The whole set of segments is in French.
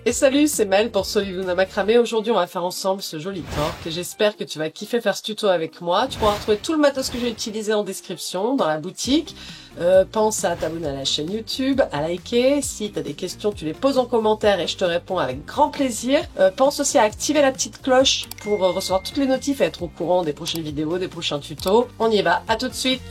Et salut, c'est Mel pour Soliluna Macramé. Aujourd'hui, on va faire ensemble ce joli torque et j'espère que tu vas kiffer faire ce tuto avec moi. Tu pourras retrouver tout le matos que j'ai utilisé en description dans la boutique. Pense à t'abonner à la chaîne YouTube, à liker. Si tu as des questions, tu les poses en commentaire et je te réponds avec grand plaisir. Pense aussi à activer la petite cloche pour recevoir toutes les notifs et être au courant des prochaines vidéos, des prochains tutos. On y va, à tout de suite.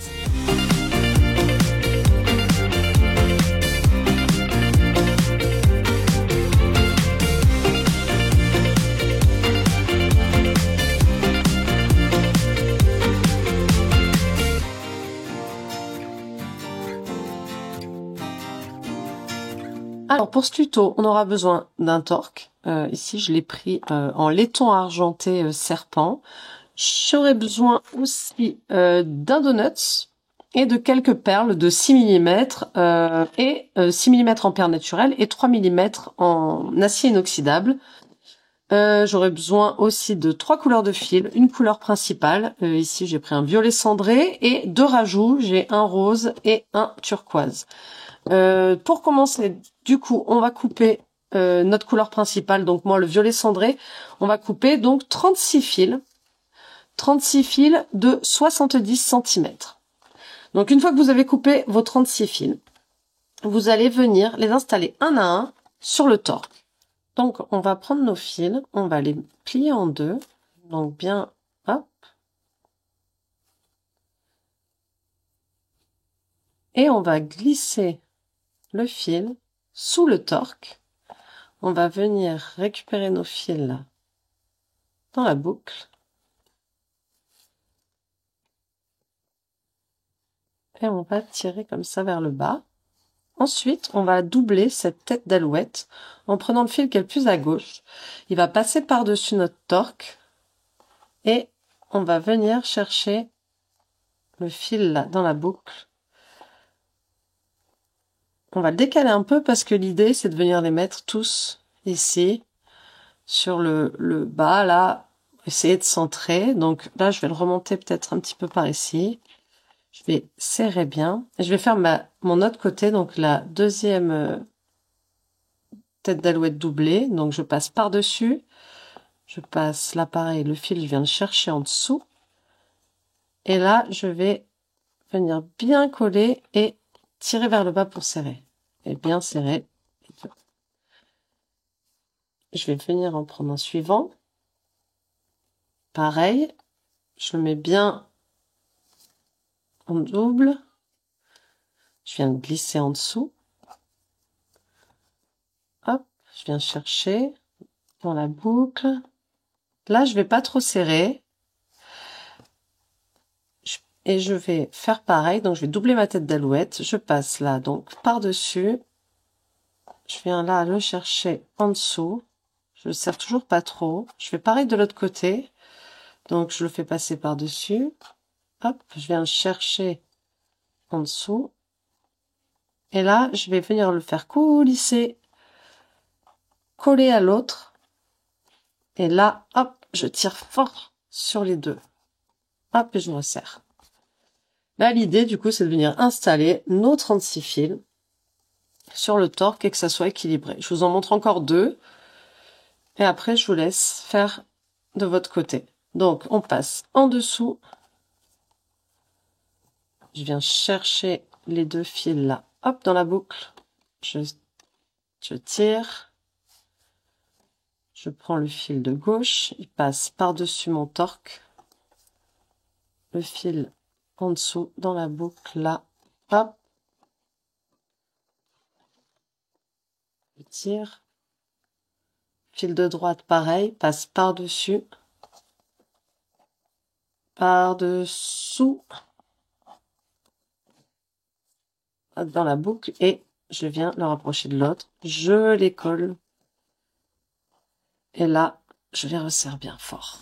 Alors pour ce tuto, on aura besoin d'un torque. Ici, je l'ai pris en laiton argenté serpent. J'aurai besoin aussi d'un donut et de quelques perles de 6 mm et 6 mm en perles naturelles et 3 mm en acier inoxydable. J'aurai besoin aussi de 3 couleurs de fil, une couleur principale. Ici, j'ai pris un violet cendré et 2 rajouts. J'ai un rose et un turquoise. Pour commencer, du coup, on va couper notre couleur principale, donc moi le violet cendré. On va couper donc 36 fils de 70 cm. Donc une fois que vous avez coupé vos 36 fils, vous allez venir les installer un à un sur le torque. Donc on va prendre nos fils, on va les plier en deux, donc bien, hop. Et on va glisser le fil sous le torque. On va venir récupérer nos fils là, dans la boucle. Et on va tirer comme ça vers le bas. Ensuite, on va doubler cette tête d'alouette en prenant le fil qui est le plus à gauche. Il va passer par-dessus notre torque et on va venir chercher le fil là dans la boucle. On va le décaler un peu parce que l'idée c'est de venir les mettre tous ici sur le bas là, essayer de centrer. Donc là je vais le remonter peut-être un petit peu par ici. Je vais serrer bien et je vais faire mon autre côté, donc la deuxième tête d'alouette doublée. Donc je passe par dessus, je passe là pareil, le fil je viens de chercher en dessous et là je vais venir bien coller et tirer vers le bas pour serrer et bien serrer. Je vais venir en prendre un suivant, pareil, je le mets bien en double, je viens de glisser en dessous, hop, je viens chercher dans la boucle. Là je vais pas trop serrer et je vais faire pareil, donc je vais doubler ma tête d'alouette, je passe là donc par dessus, je viens là le chercher en dessous, je le serre toujours pas trop, je fais pareil de l'autre côté, donc je le fais passer par dessus, hop, je viens le chercher en dessous et là je vais venir le faire coulisser, coller à l'autre et là hop, je tire fort sur les deux, hop, et je me resserre. Là l'idée du coup c'est de venir installer nos 36 fils sur le torque et que ça soit équilibré. Je vous en montre encore deux et après je vous laisse faire de votre côté. Donc on passe en dessous, je viens chercher les deux fils là, hop, dans la boucle, je tire, je prends le fil de gauche, il passe par-dessus mon torque, le fil en dessous dans la boucle là, hop, je tire, fil de droite pareil, passe par-dessus, par-dessous, dans la boucle et je viens le rapprocher de l'autre, je les colle et là je les resserre bien fort.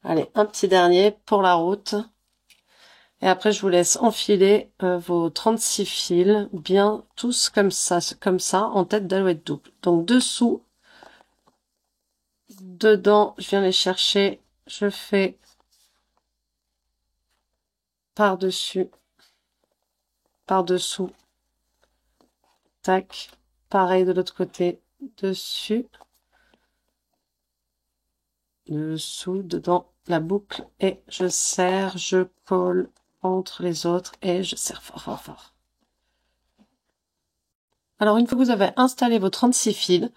Allez, un petit dernier pour la route et après je vous laisse enfiler vos 36 fils bien tous comme ça en tête d'alouette double. Donc dessous, dedans, je viens les chercher, je fais par-dessus, par-dessous, tac, pareil de l'autre côté, dessus, dessous, dedans la boucle et je serre, je colle entre les autres et je serre fort, fort, fort. Alors, une fois que vous avez installé vos 36 fils,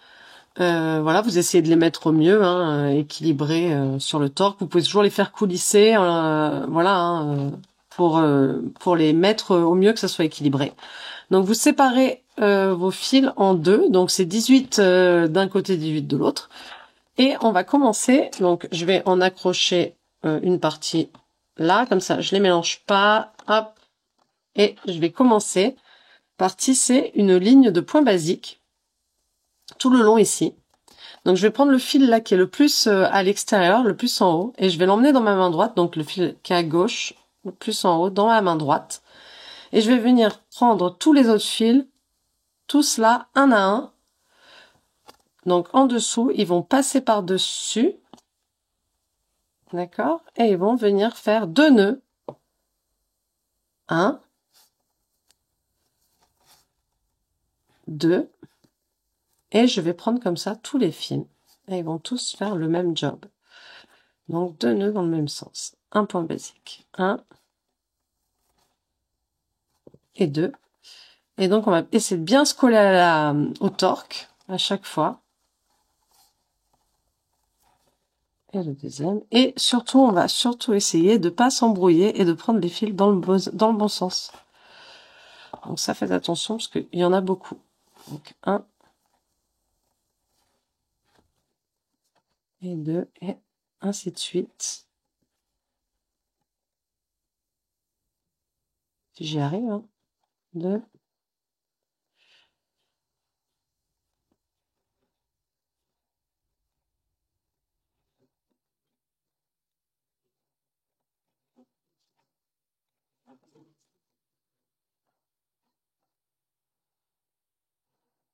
voilà, vous essayez de les mettre au mieux, hein, équilibrés sur le torque. Vous pouvez toujours les faire coulisser, voilà, hein, pour les mettre au mieux que ça soit équilibré. Donc vous séparez vos fils en deux, donc c'est 18 d'un côté, 18 de l'autre. Et on va commencer, donc je vais en accrocher une partie là, comme ça, je les mélange pas, hop, et je vais commencer par tisser une ligne de point basique tout le long ici. Donc je vais prendre le fil là qui est le plus à l'extérieur, le plus en haut, et je vais l'emmener dans ma main droite, donc le fil qui est à gauche, le plus en haut, dans ma main droite. Et je vais venir prendre tous les autres fils, tous là, un à un. Donc en dessous, ils vont passer par-dessus, d'accord? Et ils vont venir faire deux nœuds. Un, deux, et je vais prendre comme ça tous les fils. Et ils vont tous faire le même job. Donc deux nœuds dans le même sens. Un point basique. Un et deux. Et donc on va essayer de bien se coller au torque à chaque fois. Et le deuxième. Et surtout, on va surtout essayer de pas s'embrouiller et de prendre les fils dans le bon sens. Donc ça, faites attention parce qu'il y en a beaucoup. Donc un et deux et ainsi de suite. Si j'y arrive, hein. Deux.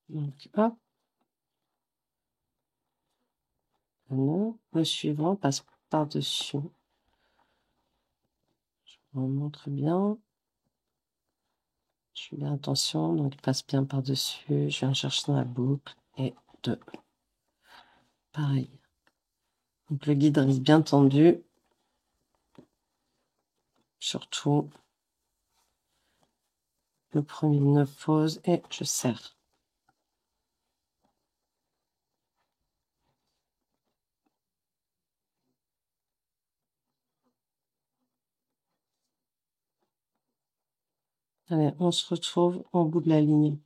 Donc hop. Un, le suivant passe par-dessus. Je vous montre bien. Je fais bien attention, donc il passe bien par-dessus. Je viens chercher dans la boucle. Et deux. Pareil. Donc le guide reste bien tendu. Surtout, le premier nœud pose et je serre. Allez, on se retrouve au bout de la ligne.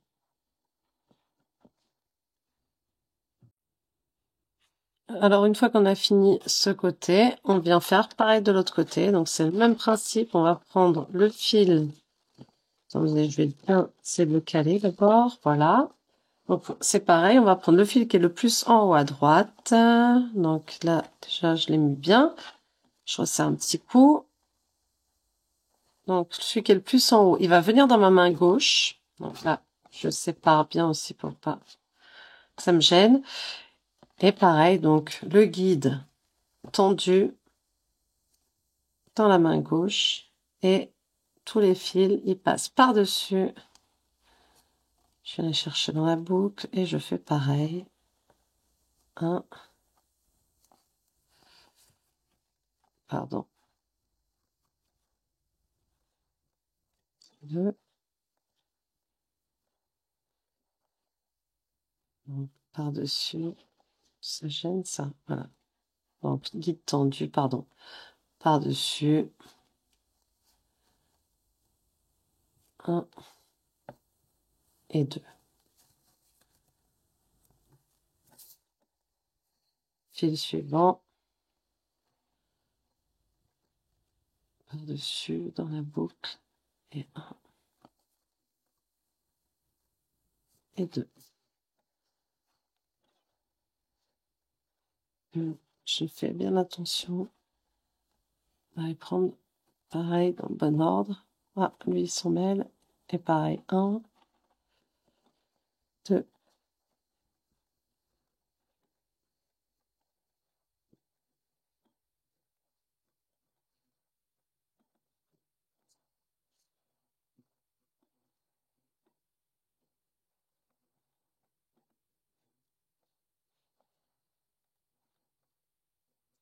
Alors, une fois qu'on a fini ce côté, on vient faire pareil de l'autre côté. Donc, c'est le même principe. On va prendre le fil. Attendez, je vais bien essayer de le caler d'abord. Voilà. Donc, c'est pareil. On va prendre le fil qui est le plus en haut à droite. Donc, là, déjà, je l'ai mis bien. Je resserre un petit coup. Donc, celui qui est le plus en haut, il va venir dans ma main gauche. Donc là, je sépare bien aussi pour pas que ça me gêne. Et pareil, donc, le guide tendu dans la main gauche et tous les fils, ils passent par-dessus. Je viens les chercher dans la boucle et je fais pareil. Un, pardon. Deux. Donc, par-dessus. Ça gêne, ça. Voilà. Donc, guide tendu, pardon. Par-dessus. Un et deux. Fil suivant. Par-dessus, dans la boucle. Et un. Et deux. Je fais bien attention à les prendre pareil dans le bon ordre. Ah, lui, il s'en mêle. Et pareil, un, deux,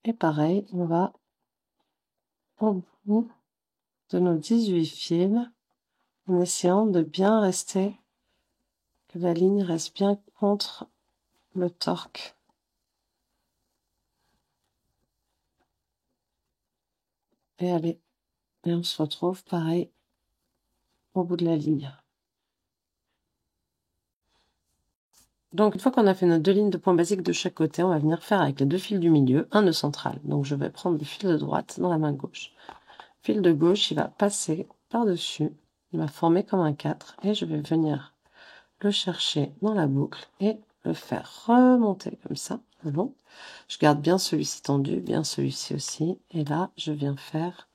Et pareil, on va au bout de nos 18 fils en essayant de bien rester, que la ligne reste bien contre le torque. Et allez, et on se retrouve pareil au bout de la ligne. Donc une fois qu'on a fait nos 2 lignes de points basiques de chaque côté, on va venir faire avec les 2 fils du milieu un nœud central. Donc je vais prendre le fil de droite dans la main gauche. Le fil de gauche, il va passer par-dessus, il va former comme un 4 et je vais venir le chercher dans la boucle et le faire remonter comme ça le long. Je garde bien celui-ci tendu, bien celui-ci aussi, et là je viens faire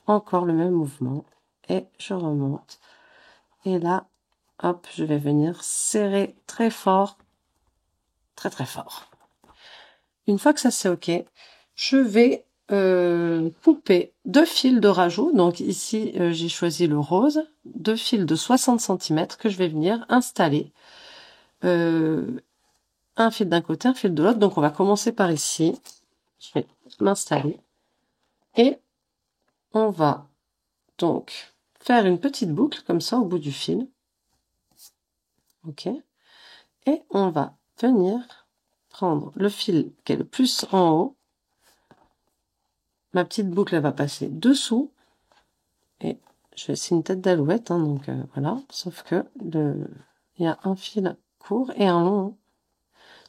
encore le même mouvement et je remonte. Et là, hop, je vais venir serrer très fort, très très fort. Une fois que ça c'est ok, je vais couper 2 fils de rajout. Donc ici, j'ai choisi le rose, 2 fils de 60 cm que je vais venir installer. Un fil d'un côté, un fil de l'autre. Donc on va commencer par ici. Je vais m'installer. Et on va donc faire une petite boucle comme ça au bout du fil. Ok. Et on va venir prendre le fil qui est le plus en haut. Ma petite boucle, elle va passer dessous. Et c'est une tête d'alouette, hein, donc voilà. Sauf que il y a un fil court et un long.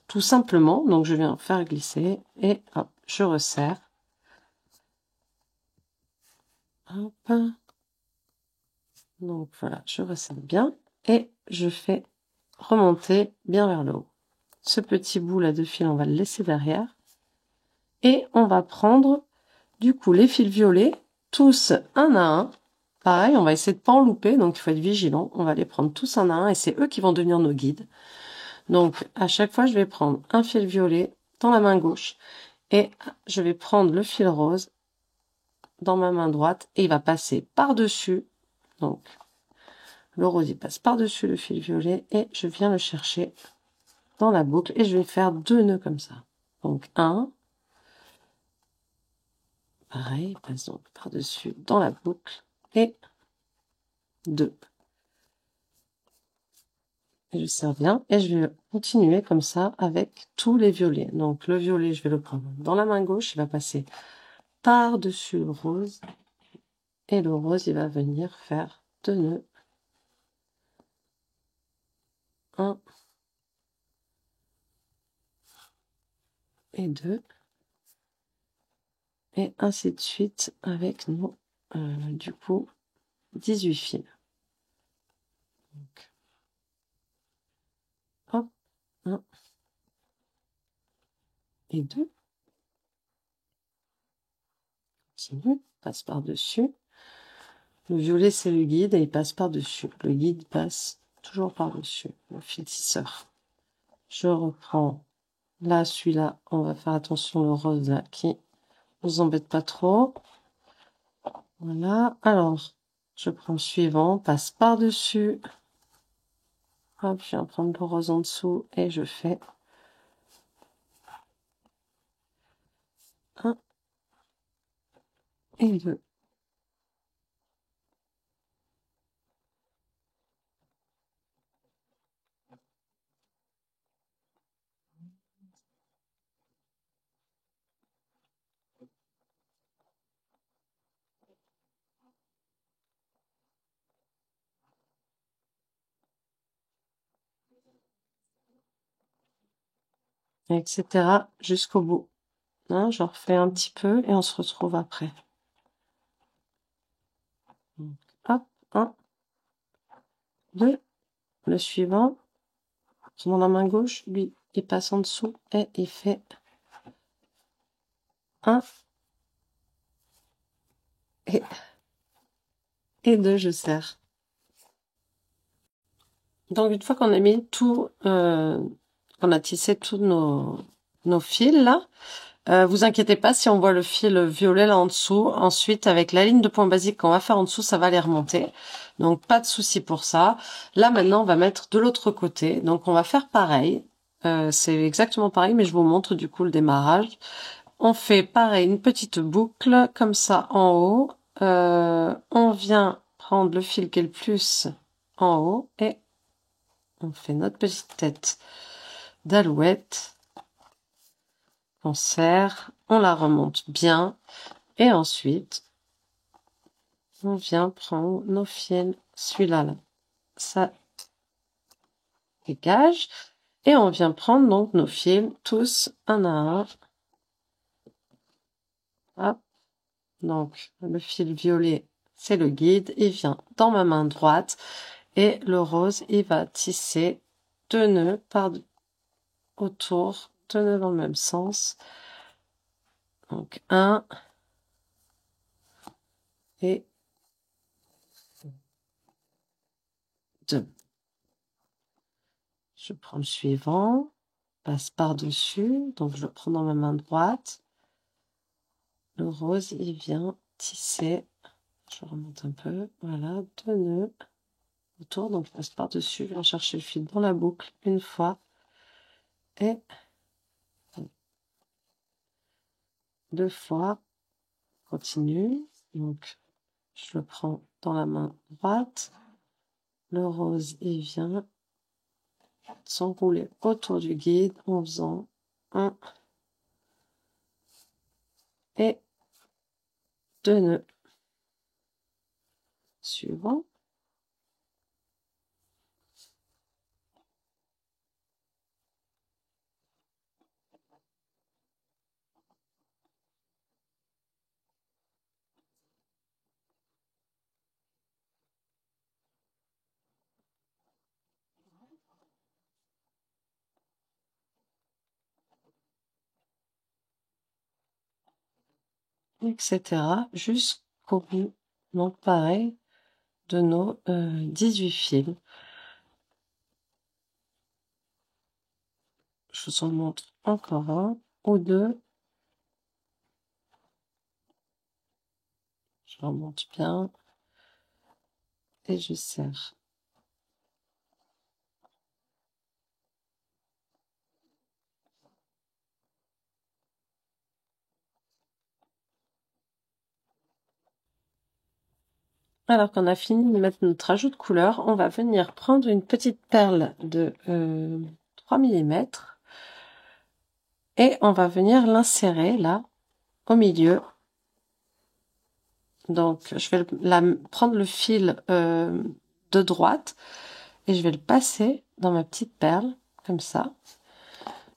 Tout simplement. Donc je viens faire glisser et hop, je resserre. Hop. Donc voilà, je resserre bien et je fais remonter bien vers le haut. Ce petit bout là de fil, on va le laisser derrière. Et on va prendre du coup les fils violets, tous un à un. Pareil, on va essayer de pas en louper, donc il faut être vigilant. On va les prendre tous un à un et c'est eux qui vont devenir nos guides. Donc à chaque fois, je vais prendre un fil violet dans la main gauche et je vais prendre le fil rose dans ma main droite et il va passer par-dessus. Donc le rose, il passe par-dessus le fil violet et je viens le chercher dans la boucle et je vais faire 2 nœuds comme ça. Donc un, pareil, il passe donc par-dessus dans la boucle et 2. Et je serre bien et je vais continuer comme ça avec tous les violets. Donc le violet, je vais le prendre dans la main gauche, il va passer par-dessus le rose et le rose, il va venir faire 2 nœuds. 1 et 2 et ainsi de suite avec nos du coup 18 fils. Donc, hop, 1 et 2. Continue, passe par-dessus. Le violet, c'est le guide et il passe par-dessus. Le guide passe toujours par-dessus. Le fil tisseur. Je reprends. Là, celui-là, on va faire attention le rose là qui nous embête pas trop. Voilà. Alors, je prends le suivant, passe par-dessus. Hop, je viens prendre le rose en dessous et je fais 1 et 2. Etc. jusqu'au bout. Hein, je refais un petit peu et on se retrouve après. Donc, hop, 1, 2, le suivant, dans la main gauche, lui, il passe en dessous et il fait 1 et 2, je serre. Donc une fois qu'on a mis tout, qu'on a tissé tous nos fils là, vous inquiétez pas si on voit le fil violet là en dessous. Ensuite, avec la ligne de point basique qu'on va faire en dessous, ça va les remonter. Donc, pas de souci pour ça. Là, maintenant, on va mettre de l'autre côté. Donc, on va faire pareil. C'est exactement pareil, mais je vous montre du coup le démarrage. On fait pareil, une petite boucle comme ça en haut. On vient prendre le fil qui est le plus en haut et on fait notre petite tête d'alouette. On serre, on la remonte bien et ensuite on vient prendre nos fils. Celui-là, là, ça dégage et on vient prendre donc nos fils tous un à un. Hop. Donc le fil violet, c'est le guide, il vient dans ma main droite et le rose, il va tisser 2 nœuds par autour, 2 nœuds dans le même sens. Donc 1 et 2. Je prends le suivant, passe par-dessus, donc je le prends dans ma main droite. Le rose, il vient tisser, je remonte un peu, voilà, 2 nœuds autour, donc je passe par-dessus, je viens chercher le fil dans la boucle une fois et 2 fois, continue, donc je le prends dans la main droite, le rose, il vient s'enrouler autour du guide en faisant 1 et 2 nœuds. Suivant. Etc. jusqu'au bout. Donc pareil de nos 18 fils. Je vous en montre encore un ou deux. Je remonte bien et je serre. Alors qu'on a fini de mettre notre ajout de couleur, on va venir prendre une petite perle de 3 mm et on va venir l'insérer là au milieu. Donc je vais prendre le fil de droite et je vais le passer dans ma petite perle comme ça.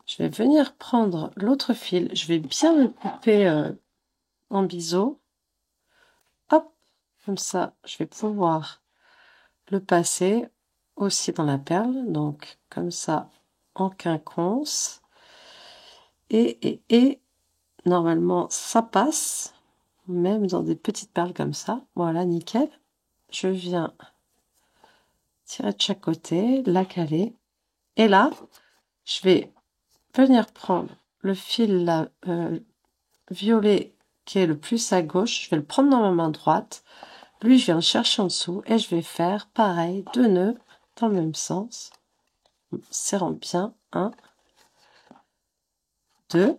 Je vais venir prendre l'autre fil, je vais bien le couper en biseau. Hop, comme ça, je vais pouvoir le passer aussi dans la perle, donc comme ça en quinconce. Et normalement ça passe, même dans des petites perles comme ça. Voilà, nickel. Je viens tirer de chaque côté, la caler. Et là, je vais venir prendre le fil là, violet qui est le plus à gauche, je vais le prendre dans ma main droite, lui je viens le chercher en dessous et je vais faire pareil 2 nœuds dans le même sens, serrant bien, 1, 2,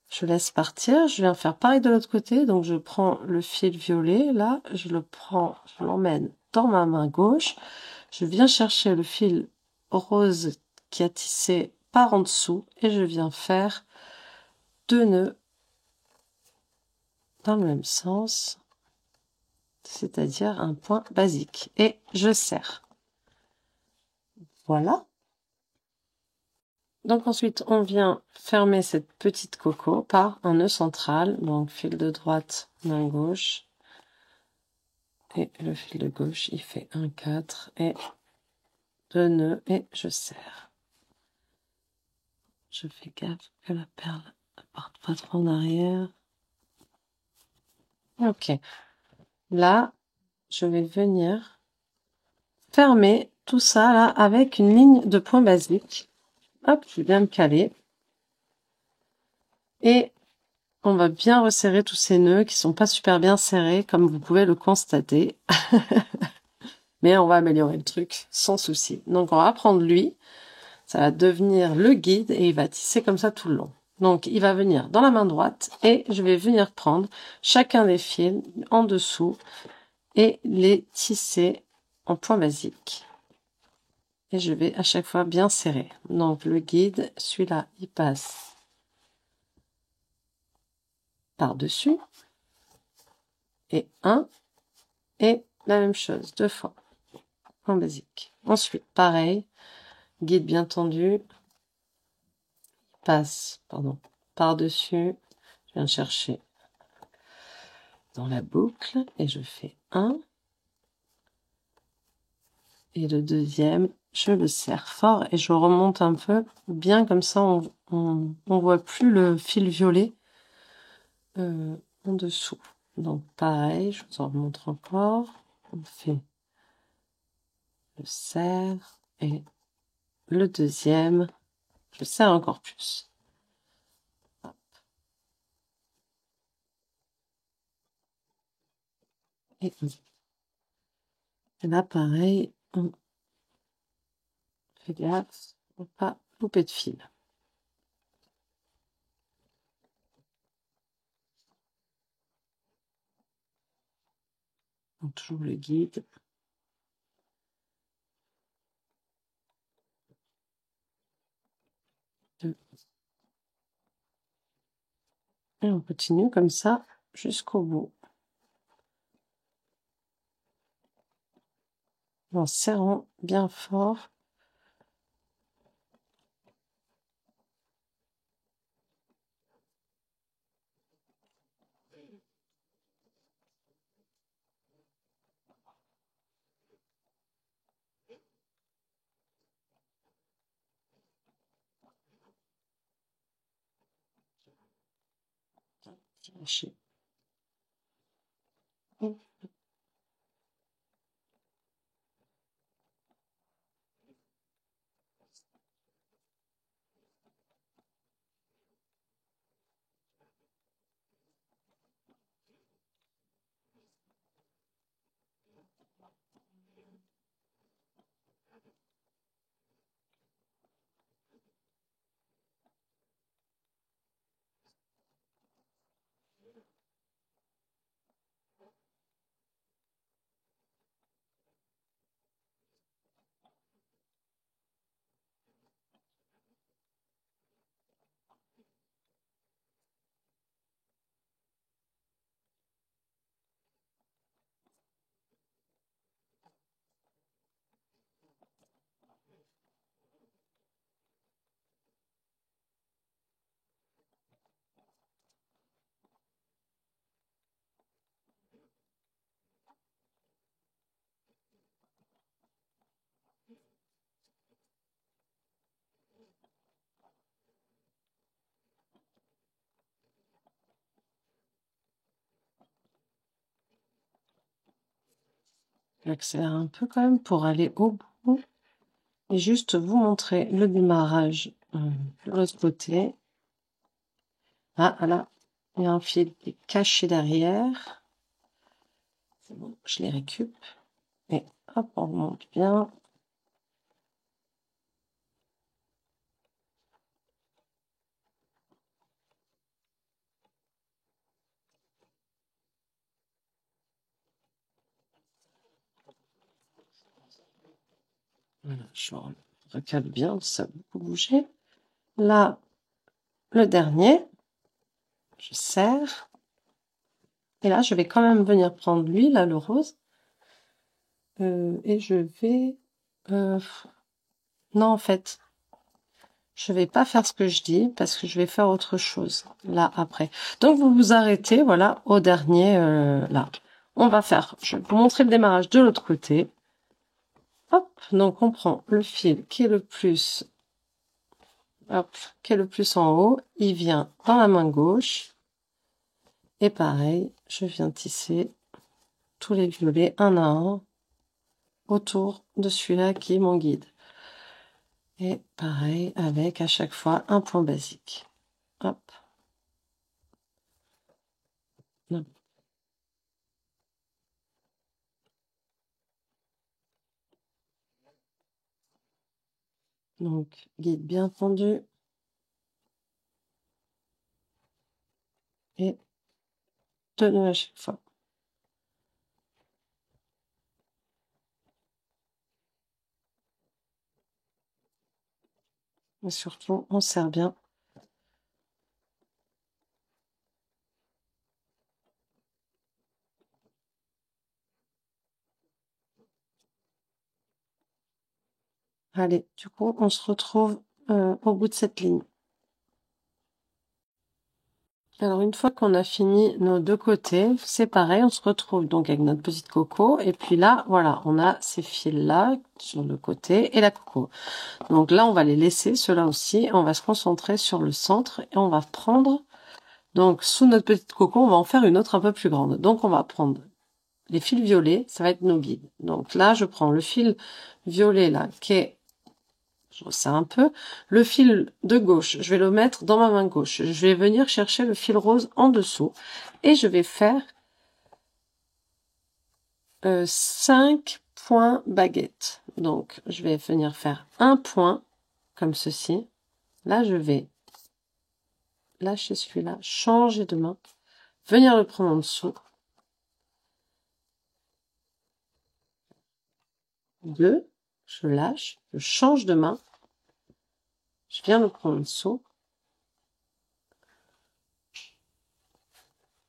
je laisse partir, je viens faire pareil de l'autre côté, donc je prends le fil violet, là je le prends, je l'emmène dans ma main gauche, je viens chercher le fil rose qui a tissé par en dessous et je viens faire 2 nœuds dans le même sens, c'est-à-dire un point basique, et je serre. Voilà. Donc ensuite on vient fermer cette petite coco par un nœud central, donc fil de droite, main gauche, et le fil de gauche il fait un 4 et 2 nœuds et je serre. Je fais gaffe que la perle ne parte pas trop en arrière. Ok, là je vais venir fermer tout ça là avec une ligne de point basique. Hop, je vais bien me caler. Et on va bien resserrer tous ces nœuds qui sont pas super bien serrés, comme vous pouvez le constater. Mais on va améliorer le truc sans souci. Donc on va prendre lui, ça va devenir le guide et il va tisser comme ça tout le long. Donc, il va venir dans la main droite et je vais venir prendre chacun des fils en dessous et les tisser en point basique. Et je vais à chaque fois bien serrer. Donc, le guide, celui-là, il passe par-dessus. Et un. Et la même chose, 2 fois. En basique. Ensuite, pareil. Guide bien tendu. Passe, pardon, par-dessus. Je viens chercher dans la boucle. Et je fais 1. Et le deuxième, je le serre fort et je remonte un peu, bien comme ça on voit plus le fil violet en dessous. Donc pareil, je vous en remontre encore. On fait le serre et le deuxième, je serre encore plus. Hop. Et là pareil, on fait gaffe, on ne pas louper de fil. Donc toujours le guide. Et on continue comme ça jusqu'au bout. En serrant bien fort. Lâcher. J'accélère un peu quand même pour aller au bout et juste vous montrer le démarrage de l'autre côté. Ah, là, il y a un fil qui est caché derrière. C'est bon, je les récup. Et hop, on remonte bien. Voilà, je recale bien, ça a beaucoup bougé. Là, le dernier, je serre. Et là, je vais quand même venir prendre lui, là, le rose. Et je vais... non, en fait, je vais pas faire ce que je dis parce que je vais faire autre chose là après. Donc vous vous arrêtez, voilà, au dernier là. On va faire, je vais vous montrer le démarrage de l'autre côté. Hop, donc on prend le fil qui est le plus, hop, qui est le plus en haut. Il vient dans la main gauche. Et pareil, je viens tisser tous les violets un à un autour de celui-là qui est mon guide. Et pareil avec à chaque fois un point basique. Hop. Hop. Donc, guide bien tendu. et 2 nœuds à chaque fois. Et surtout, on serre bien. Allez, du coup, on se retrouve au bout de cette ligne. Alors, une fois qu'on a fini nos deux côtés, c'est pareil, on se retrouve donc avec notre petite coco. Et puis là, voilà, on a ces fils-là sur le côté et la coco. Donc là, on va les laisser, ceux-là aussi. On va se concentrer sur le centre et on va prendre, donc sous notre petite coco, on va en faire une autre un peu plus grande. Donc, on va prendre les fils violets, ça va être nos guides. Donc là, je prends le fil violet là, qui est, je resserre un peu, le fil de gauche, je vais le mettre dans ma main gauche. Je vais venir chercher le fil rose en dessous et je vais faire 5 points baguettes. Donc, je vais venir faire un point comme ceci. Là, je vais lâcher celui-là, changer de main, venir le prendre en dessous. 2, je lâche, je change de main, je viens le prendre en dessous.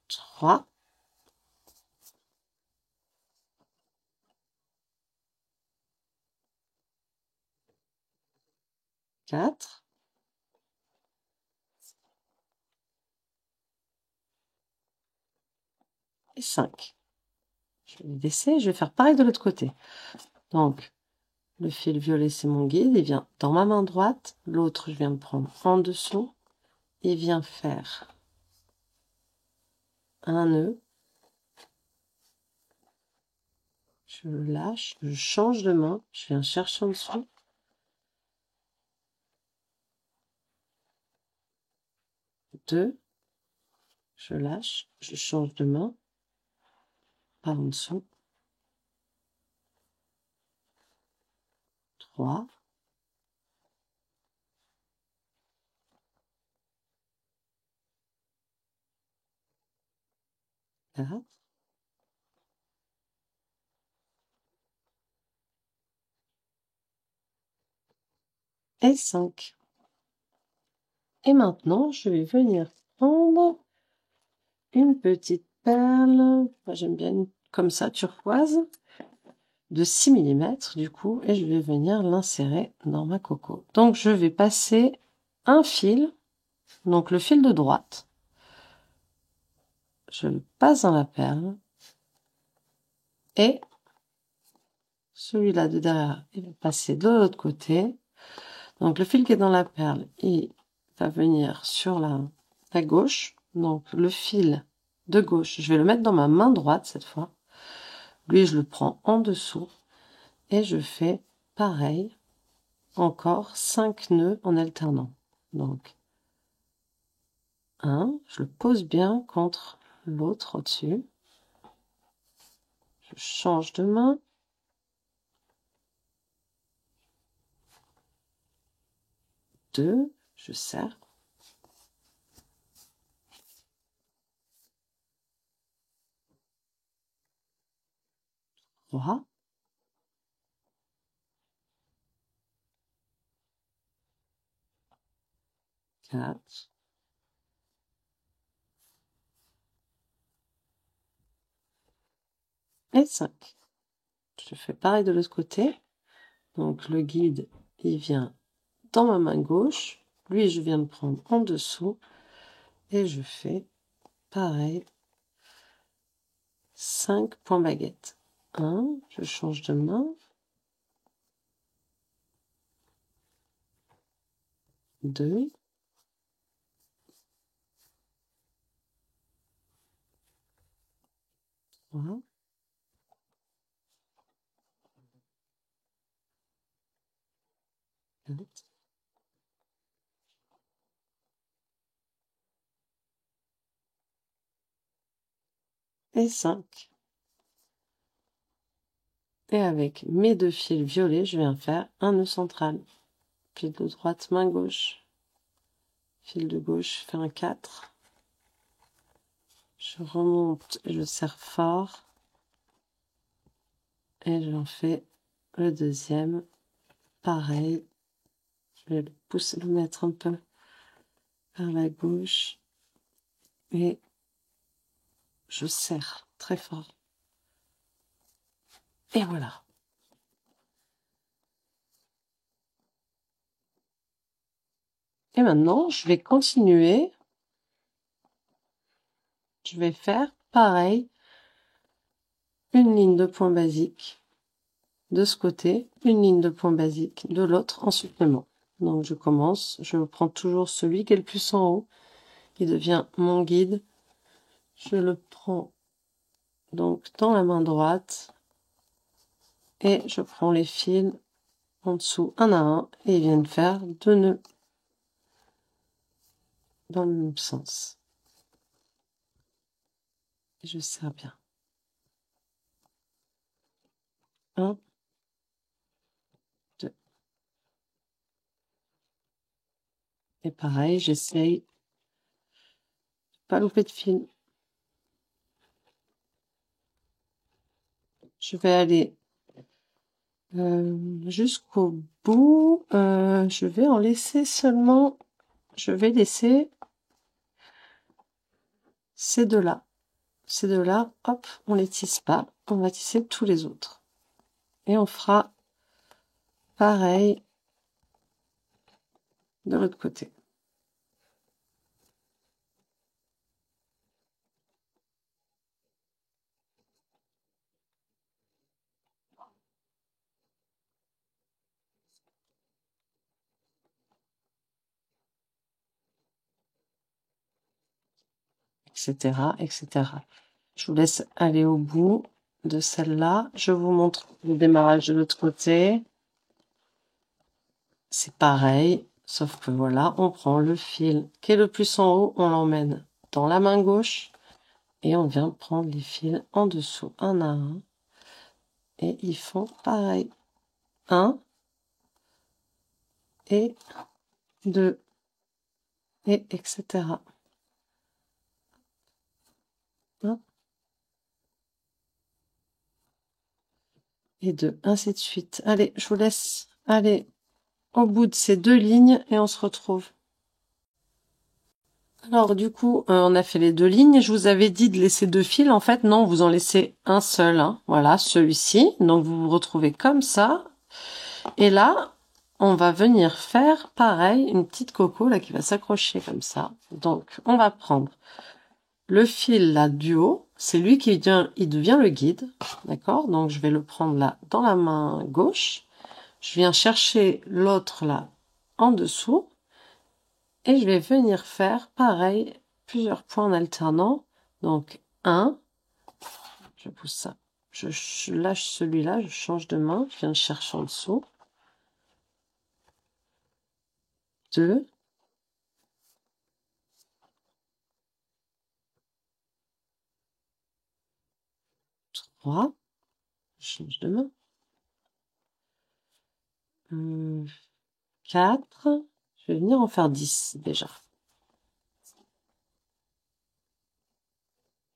3, 4 et 5. Je vais les laisser, je vais faire pareil de l'autre côté. Donc, le fil violet, c'est mon guide, il vient dans ma main droite, l'autre, je viens le prendre en dessous, il vient faire un nœud, je le lâche, je change de main, je viens chercher en dessous, 2, je lâche, je change de main, par en dessous, 3, 4 et 5. Et maintenant, je vais venir prendre une petite perle, moi j'aime bien comme ça, turquoise, de 6 millimètres du coup, et je vais venir l'insérer dans ma coco. Donc je vais passer un fil, donc le fil de droite, je le passe dans la perle, et celui-là de derrière, il va passer de l'autre côté. Donc le fil qui est dans la perle, il va venir sur la gauche, donc le fil de gauche, je vais le mettre dans ma main droite cette fois. Lui, je le prends en dessous et je fais pareil, encore 5 nœuds en alternant. Donc, un, je le pose bien contre l'autre au-dessus. Je change de main. 2, je serre. 3, 4 et 5. Je fais pareil de l'autre côté. Donc le guide, il vient dans ma main gauche. Lui, je viens de prendre en dessous. Et je fais pareil. 5 points baguettes. 1, je change de main. 2, 3, 4 et 5. Et avec mes deux fils violets, je viens faire un nœud central. Fil de droite, main gauche. Fil de gauche, je fais un 4. Je remonte, je serre fort et j'en fais le deuxième. Pareil, je vais le pousser, le mettre un peu vers la gauche et je serre très fort. Et voilà. Et maintenant, je vais continuer. Je vais faire pareil, une ligne de point basique de ce côté, une ligne de point basique de l'autre en supplément. Donc je commence, je prends toujours celui qui est le plus en haut, qui devient mon guide. Je le prends donc dans la main droite et je prends les fils en dessous un à un et ils viennent faire deux nœuds dans le même sens. Et je serre bien. 1, 2. Et pareil, j'essaye de pas louper de fil. Je vais aller jusqu'au bout. Je vais en laisser seulement, je vais laisser ces deux-là. Ces deux-là, hop, on les tisse pas. On va tisser tous les autres. Et on fera pareil de l'autre côté. Etc., etc. Je vous laisse aller au bout de celle-là. Je vous montre le démarrage de l'autre côté. C'est pareil, sauf que voilà, on prend le fil qui est le plus en haut, on l'emmène dans la main gauche et on vient prendre les fils en dessous, un à un. Et ils font pareil. 1 et 2 et etc. 1 et 2, ainsi de suite. Allez, je vous laisse aller au bout de ces deux lignes et on se retrouve. Alors du coup, on a fait les deux lignes. Je vous avais dit de laisser deux fils. En fait, non, vous en laissez un seul. Hein. Voilà, celui-ci. Donc vous vous retrouvez comme ça. Et là, on va venir faire pareil, une petite coco là qui va s'accrocher comme ça. Donc on va prendre le fil là du haut. C'est lui qui devient le guide. D'accord? Donc je vais le prendre là dans la main gauche. Je viens chercher l'autre là en dessous. Et je vais venir faire pareil, plusieurs points en alternant. Donc 1, je pousse ça, je lâche celui-là, je change de main, je viens le chercher en dessous. 2, 3, je change de main. 4, je vais venir en faire 10 déjà.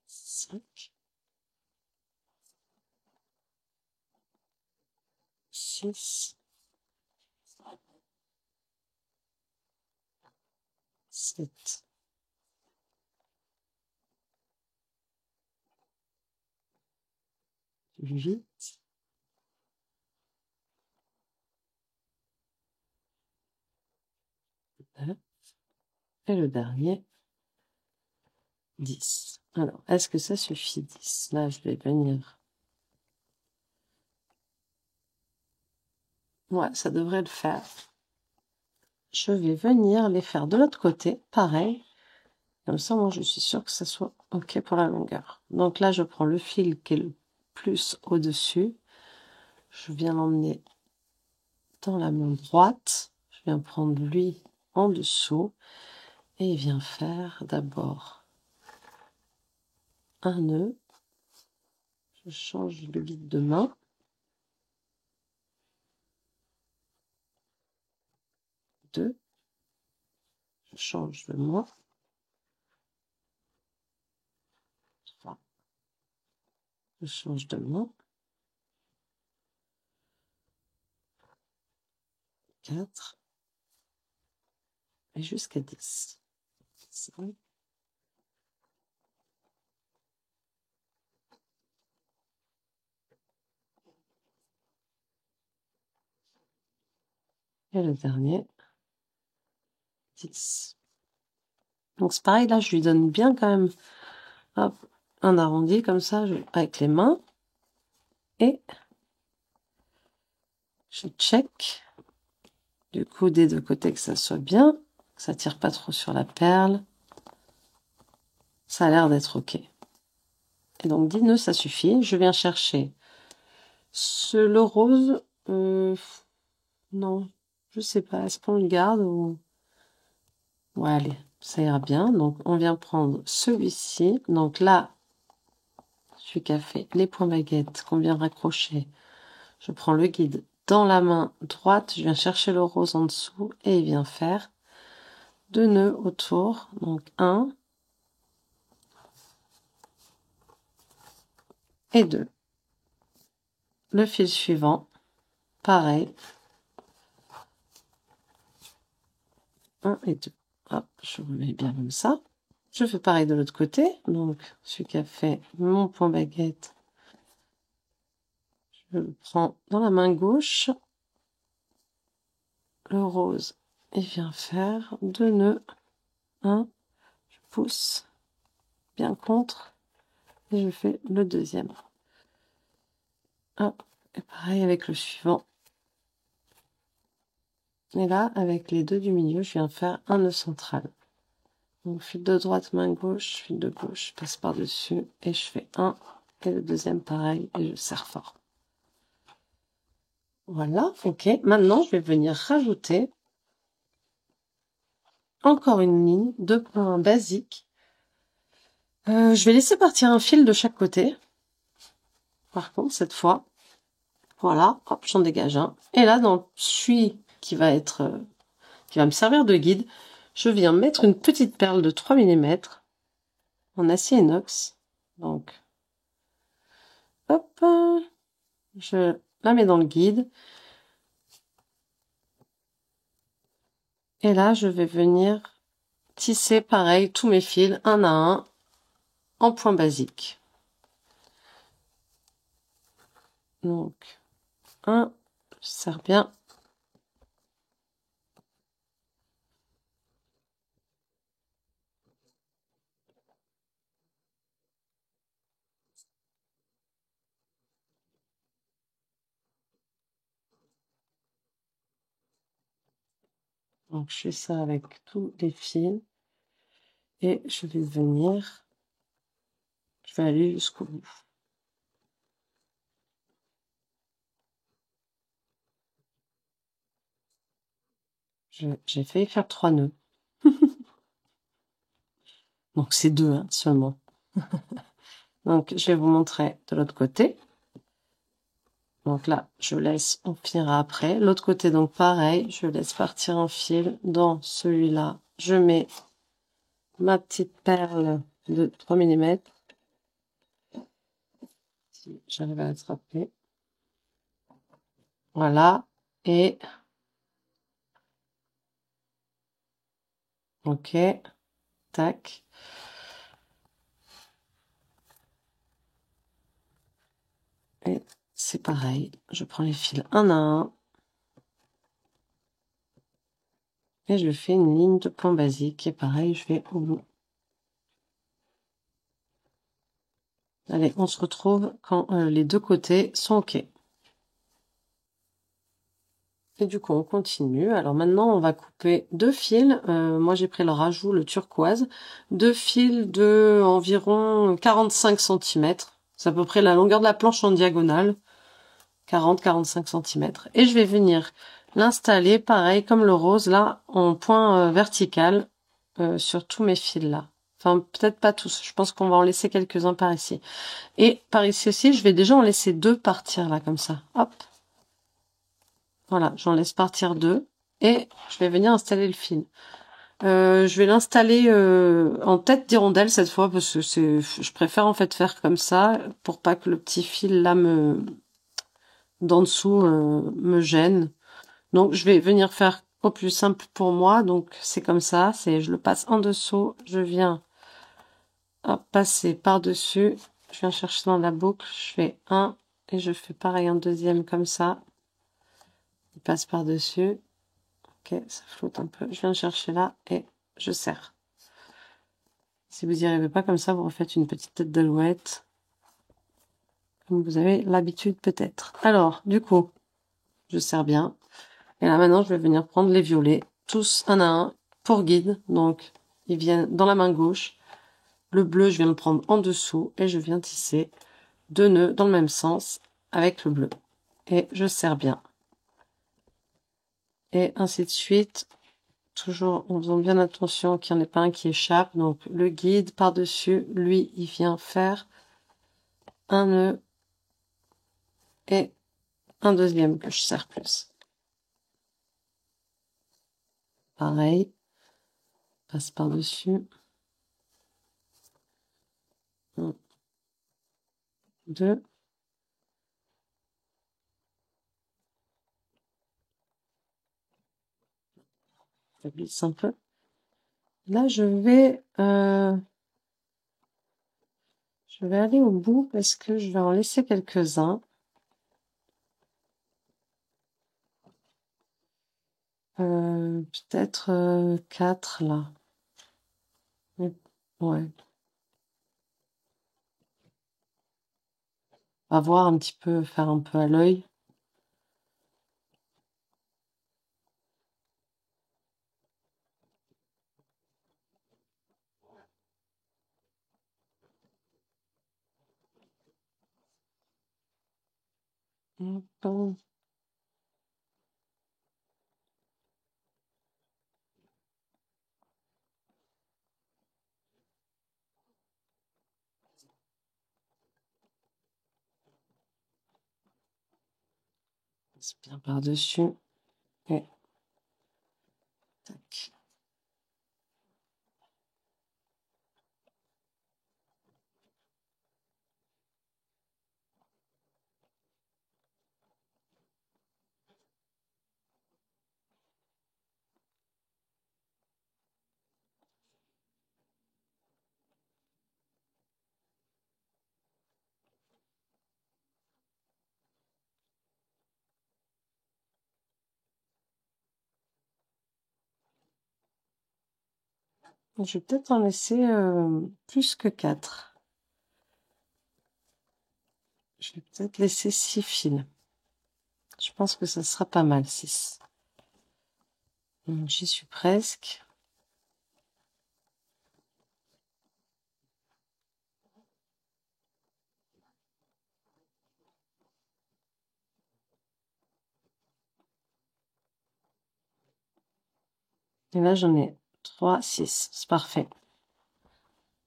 5, 6, 7, 8, 9, et le dernier, 10. Alors, est-ce que ça suffit 10? Là, je vais venir. Ouais, ça devrait le faire. Je vais venir les faire de l'autre côté, pareil. Comme ça, moi, je suis sûre que ça soit OK pour la longueur. Donc là, je prends le fil qui est le plus au-dessus. Je viens l'emmener dans la main droite. Je viens prendre lui en dessous. Et il vient faire d'abord un nœud. Je change le guide de main. 2. Je change de main. Je change de main. 4 et jusqu'à 10. 5. Et le dernier, 10. Donc c'est pareil, là, je lui donne bien quand même hop, un arrondi comme ça, avec les mains. Et je check, du coup, des deux côtés que ça soit bien, que ça tire pas trop sur la perle. Ça a l'air d'être OK. Et donc 10 nœuds, ça suffit. Je viens chercher le rose. Non, je sais pas. Est-ce qu'on le garde ou... Ouais, allez, ça ira bien. Donc, on vient prendre celui-ci. Donc là, celui qui a fait les points baguettes qu'on vient raccrocher. Je prends le guide dans la main droite. Je viens chercher le rose en dessous et il vient faire 2 nœuds autour. Donc, 1 et 2. Le fil suivant, pareil. 1 et 2. Hop, je remets bien comme ça. Je fais pareil de l'autre côté. Donc, celui qui a fait mon point baguette, je le prends dans la main gauche. Le rose, il vient faire 2 nœuds. 1, je pousse bien contre et je fais le deuxième. Hop, et pareil avec le suivant. Et là, avec les deux du milieu, je viens faire un nœud central. Donc, fil de droite, main gauche, fil de gauche, je passe par-dessus et je fais un. Et le deuxième, pareil, et je serre fort. Voilà, ok. Maintenant, je vais venir rajouter encore une ligne de points basiques. Je vais laisser partir un fil de chaque côté. Par contre, cette fois, voilà, hop, j'en dégage un. Et là, dans celui qui va me servir de guide, je viens mettre une petite perle de 3 mm en acier inox. Donc, hop, je la mets dans le guide. Et là, je vais venir tisser pareil tous mes fils un à un en point basique. Donc, un, je serre bien. Donc, je fais ça avec tous les fils. Et je vais venir, je vais aller jusqu'au bout. J'ai failli faire 3 nœuds. Donc, c'est 2 hein, seulement. Donc, je vais vous montrer de l'autre côté. Donc là, je laisse, on finira après. L'autre côté, donc pareil, je laisse partir un fil. Dans celui-là, je mets ma petite perle de 3 mm. Si j'arrive à l'attraper. Voilà. Et ok. Tac. Et c'est pareil. Je prends les fils un à un. Et je fais une ligne de point basique. Et pareil, je vais au bout. Allez, on se retrouve quand les deux côtés sont ok. Et du coup, on continue. Alors maintenant, on va couper 2 fils. Moi, j'ai pris le rajout, le turquoise. 2 fils de environ 45 cm. C'est à peu près la longueur de la planche en diagonale. 40-45 cm. Et je vais venir l'installer, pareil, comme le rose, là, en point vertical sur tous mes fils là. Enfin, peut-être pas tous. Je pense qu'on va en laisser quelques-uns par ici. Et par ici aussi, je vais déjà en laisser 2 partir là, comme ça. Hop. Voilà, j'en laisse partir 2 et je vais venir installer le fil. Je vais l'installer en tête d'hirondelle cette fois parce que je préfère en fait faire comme ça pour pas que le petit fil là d'en dessous me gêne. Donc je vais venir faire au plus simple pour moi. Donc c'est comme ça, je le passe en dessous, je viens passer par-dessus, je viens chercher dans la boucle, je fais un et je fais pareil en deuxième comme ça. Il passe par-dessus. Ok, ça flotte un peu. Je viens chercher là et je serre. Si vous n'y arrivez pas comme ça, vous refaites une petite tête d'alouette, comme vous avez l'habitude peut-être. Alors, du coup, je serre bien. Et là maintenant, je vais venir prendre les violets, tous un à un, pour guide. Donc, ils viennent dans la main gauche. Le bleu, je viens le prendre en dessous et je viens tisser 2 nœuds dans le même sens avec le bleu. Et je serre bien. Et ainsi de suite. Toujours en faisant bien attention qu'il n'y en ait pas un qui échappe. Donc le guide par-dessus, lui, il vient faire un nœud et un deuxième que je serre plus. Pareil, passe par-dessus. 1, 2. Je glisse un peu. Là, je vais aller au bout parce que je vais en laisser quelques-uns. Peut-être 4 là. Ouais. À voir un petit peu, faire un peu à l'œil. C'est bien par-dessus. Et tac. Je vais peut-être en laisser plus que 4. Je vais peut-être laisser 6 fils. Je pense que ça sera pas mal, 6. J'y suis presque. Et là, j'en ai 3, 6. C'est parfait.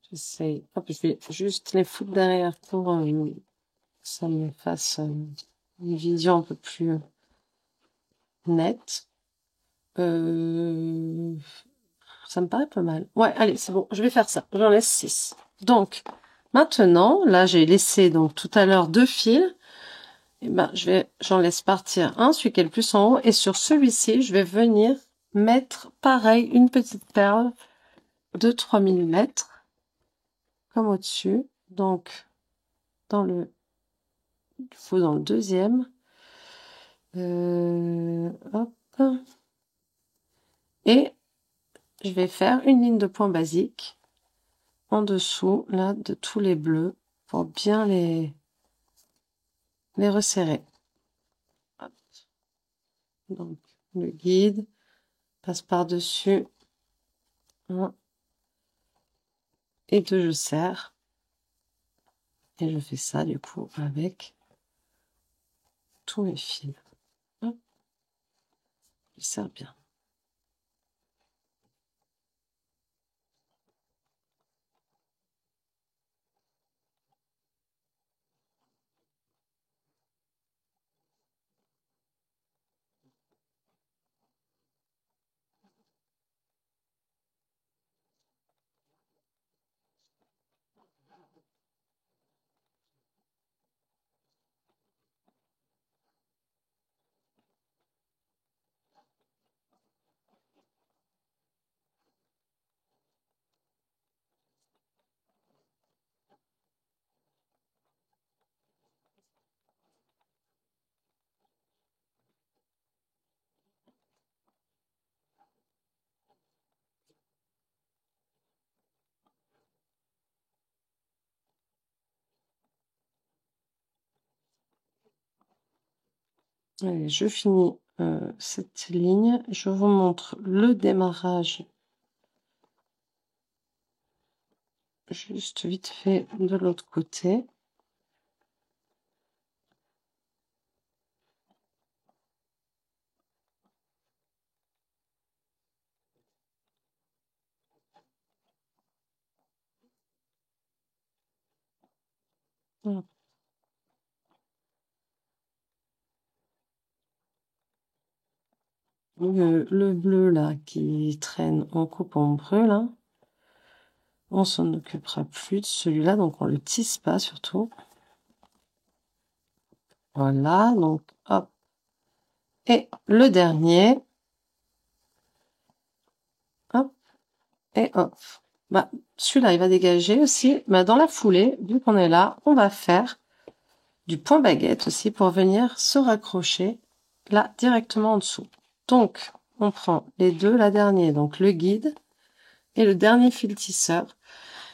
J'essaye. Hop, je vais juste les foutre derrière pour que ça me fasse une vision un peu plus nette. Ça me paraît pas mal. Ouais, allez, c'est bon. Je vais faire ça. J'en laisse 6. Donc, maintenant, là, j'ai laissé donc tout à l'heure 2 fils. Et ben, j'en laisse partir un, celui qui est le plus en haut. Et sur celui-ci, je vais venir mettre, pareil, une petite perle de 3 millimètres comme au-dessus. Donc, il faut dans le deuxième. Hop. Et je vais faire une ligne de point basique en dessous, là, de tous les bleus pour bien les resserrer. Hop. Donc, le guide passe par-dessus. 1 et 2, je serre. Et je fais ça, du coup, avec tous mes fils. Hop. Je serre bien. Allez, je finis cette ligne. Je vous montre le démarrage juste vite fait de l'autre côté. Voilà. Le bleu là qui traîne en coupe ombreux là, on s'en occupera plus de celui-là, donc on le tisse pas surtout. Voilà, donc hop. Et le dernier, hop, et hop. Bah, celui-là, il va dégager aussi. Bah, dans la foulée, vu qu'on est là, on va faire du point baguette aussi pour venir se raccrocher là directement en dessous. Donc, on prend les deux, la dernière, donc le guide et le dernier fil tisseur,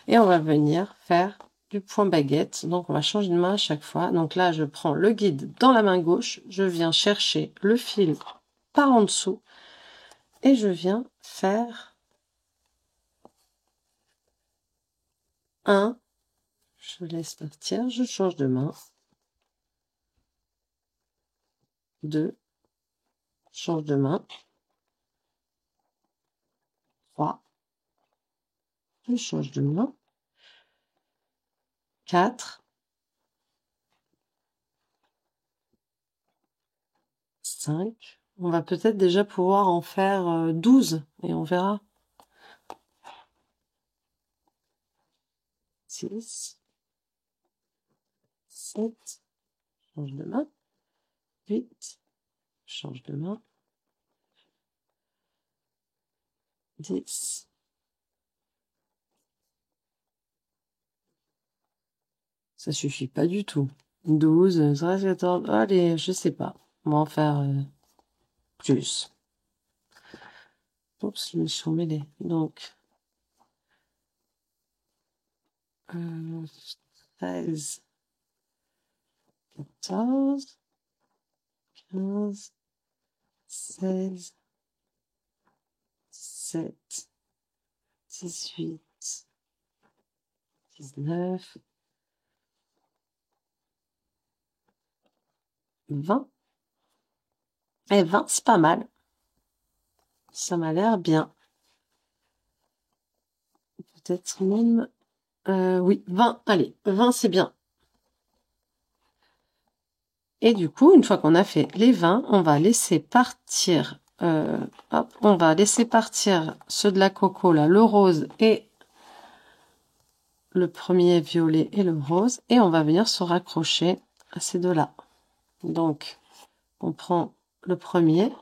et on va venir faire du point baguette. Donc, on va changer de main à chaque fois. Donc là, je prends le guide dans la main gauche, je viens chercher le fil par en dessous et je viens faire un, je laisse partir, je change de main, 2, change de main, 3, je change de main, 4, 5, on va peut-être déjà pouvoir en faire 12 et on verra. 6, 7, change de main, 8, change de main, 10, ça suffit pas du tout. 12, 13, 14, allez, je sais pas. On va en faire plus. Oups, je me suis emmêlée. Donc, 13, 14, 15, 16, 17, 18, 19, 20. Et 20, c'est pas mal. Ça m'a l'air bien. Peut-être même... oui, 20. Allez, 20, c'est bien. Et du coup, une fois qu'on a fait les 20, on va laisser partir... hop, on va laisser partir ceux de la coco, là, le rose et le premier violet et le rose. Et on va venir se raccrocher à ces deux-là. Donc, on prend le premier.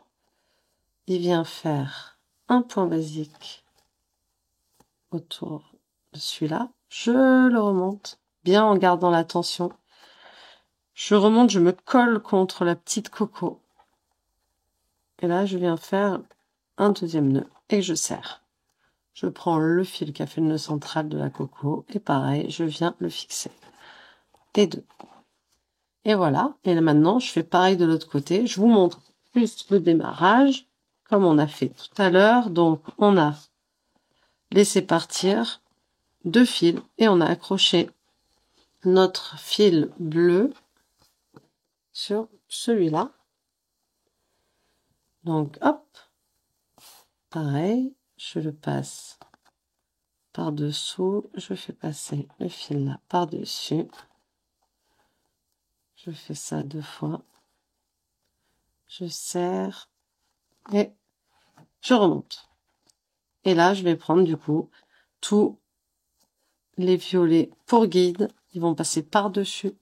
Il vient faire un point basique autour de celui-là. Je le remonte bien en gardant la tension. Je remonte, je me colle contre la petite coco. Et là, je viens faire un deuxième nœud et je serre. Je prends le fil qui a fait le nœud central de la coco et pareil, je viens le fixer. Et deux. Et voilà. Et là, maintenant, je fais pareil de l'autre côté. Je vous montre juste le démarrage comme on a fait tout à l'heure. Donc, on a laissé partir deux fils et on a accroché notre fil bleu sur celui-là. Donc, hop, pareil, je le passe par-dessous, je fais passer le fil là par-dessus. Je fais ça deux fois. Je serre et je remonte. Et là, je vais prendre du coup tous les violets pour guide. Ils vont passer par-dessus.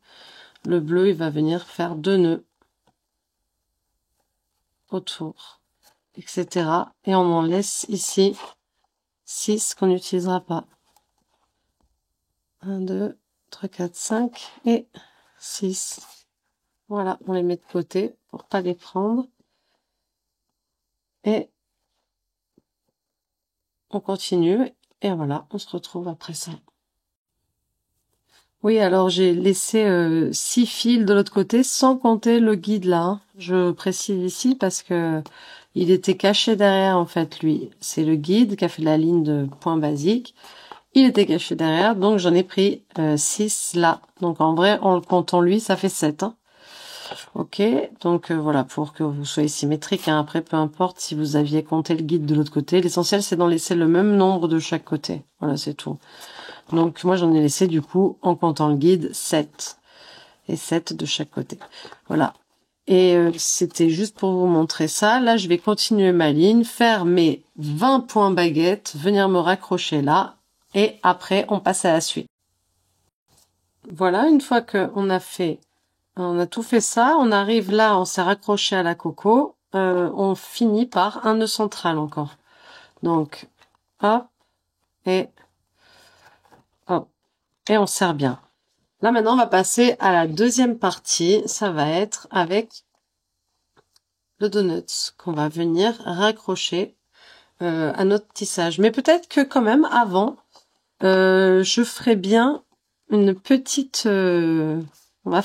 Le bleu, il va venir faire deux nœuds autour, etc. Et on en laisse ici 6 qu'on n'utilisera pas. 1, 2, 3, 4, 5 et 6. Voilà, on les met de côté pour pas les prendre. Et on continue. Et voilà, on se retrouve après ça. Oui, alors j'ai laissé 6 fils de l'autre côté sans compter le guide là, hein. Je précise ici parce que il était caché derrière en fait lui. C'est le guide qui a fait la ligne de point basique. Il était caché derrière, donc j'en ai pris 6 là. Donc en vrai, en le comptant lui, ça fait 7. Hein. Ok, donc voilà, pour que vous soyez symétrique. Hein. Après, peu importe si vous aviez compté le guide de l'autre côté. L'essentiel, c'est d'en laisser le même nombre de chaque côté. Voilà, c'est tout. Donc moi, j'en ai laissé du coup, en comptant le guide, 7. Et 7 de chaque côté. Voilà. Et c'était juste pour vous montrer ça. Là, je vais continuer ma ligne, faire mes 20 points baguettes, venir me raccrocher là. Et après, on passe à la suite. Voilà, une fois qu'on a fait, on a tout fait ça, on arrive là, on s'est raccroché à la coco. On finit par un nœud central encore. Donc, hop, et hop. Et on serre bien. Là, maintenant, on va passer à la deuxième partie. Ça va être avec le donut qu'on va venir raccrocher à notre tissage. Mais peut-être que quand même, avant, je ferai bien une petite... on va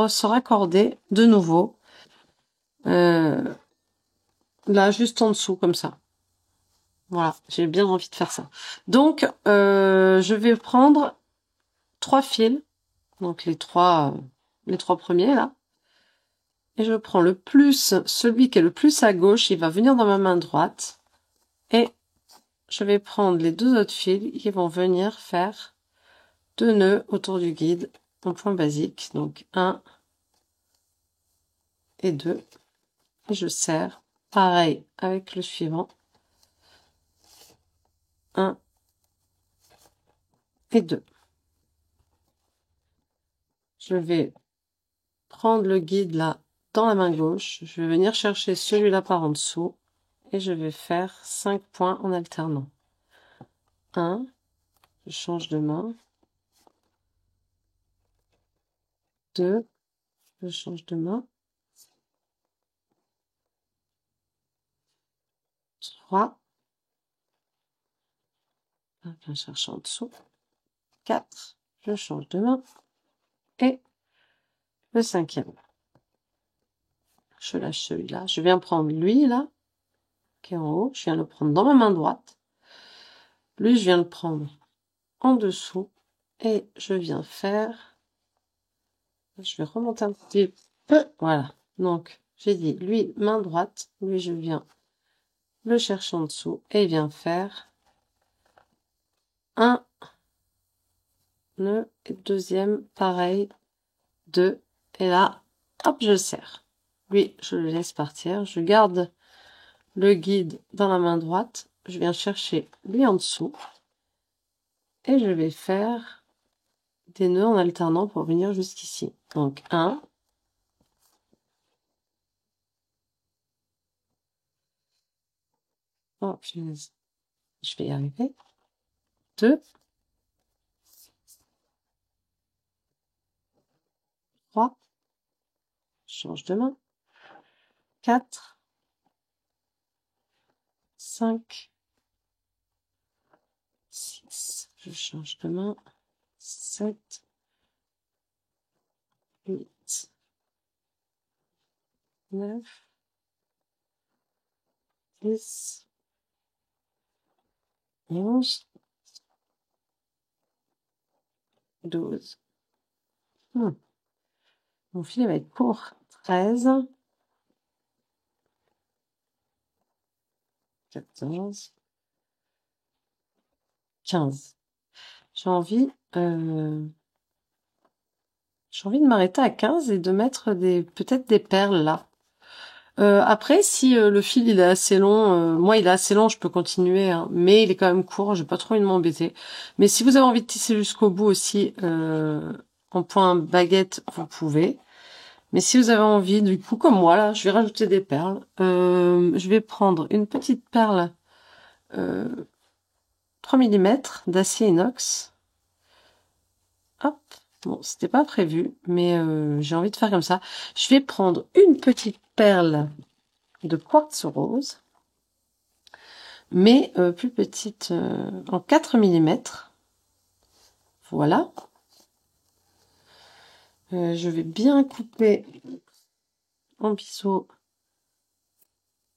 se raccorder de nouveau. Là, juste en dessous, comme ça. Voilà, j'ai bien envie de faire ça. Donc, je vais prendre 3 fils. Donc, les trois premiers, là. Et je prends le plus, celui qui est le plus à gauche, il va venir dans ma main droite. Et je vais prendre les 2 autres fils qui vont venir faire 2 nœuds autour du guide en point basique. Donc, 1 et 2. Et je serre. Pareil avec le suivant. 1 et 2. Je vais prendre le guide là dans la main gauche. Je vais venir chercher celui-là par en dessous. Et je vais faire 5 points en alternant. 1, je change de main. 2, je change de main. 3, je viens chercher en dessous. 4, je change de main. Et le 5e. Je lâche celui-là. Je viens prendre lui, là, qui est en haut. Je viens le prendre dans ma main droite. Lui, je viens le prendre en dessous. Et je viens faire... Je vais remonter un petit peu. Voilà. Donc, j'ai dit, lui, main droite. Lui, je viens le chercher en dessous. Et il vient faire un nœud. Et deuxième, pareil. 2. Et là, hop, je serre. Lui, je le laisse partir. Je garde le guide dans la main droite. Je viens chercher lui en dessous. Et je vais faire des nœuds en alternant pour venir jusqu'ici. Donc 1, oh, je vais y arriver. 2, 3, je change de main. 4, 5, 6, je change de main. 7, 8, 9, 10, 11, 12. Mon filet va être court. 13, 14, 15. J'ai envie de m'arrêter à 15 et de mettre peut-être des perles là. Après, si le fil il est assez long, moi il est assez long, je peux continuer, hein, mais il est quand même court, j'ai pas trop envie de m'embêter. Mais si vous avez envie de tisser jusqu'au bout aussi, en point baguette, vous pouvez. Mais si vous avez envie, du coup, comme moi là, je vais rajouter des perles. Je vais prendre une petite perle 3 mm d'acier inox. Hop. Bon, c'était pas prévu, mais j'ai envie de faire comme ça. Je vais prendre une petite perle de quartz rose, mais plus petite, en 4 mm. Voilà. Je vais bien couper en biseau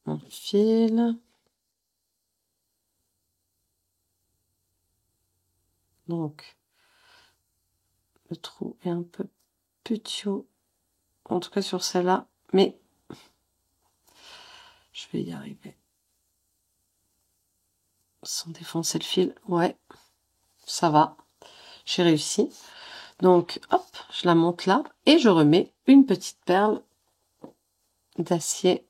mon fil. Donc, le trou est un peu petit haut, en tout cas sur celle-là, mais je vais y arriver. Sans défoncer le fil, ouais, ça va, j'ai réussi. Donc, hop, je la monte là, et je remets une petite perle d'acier.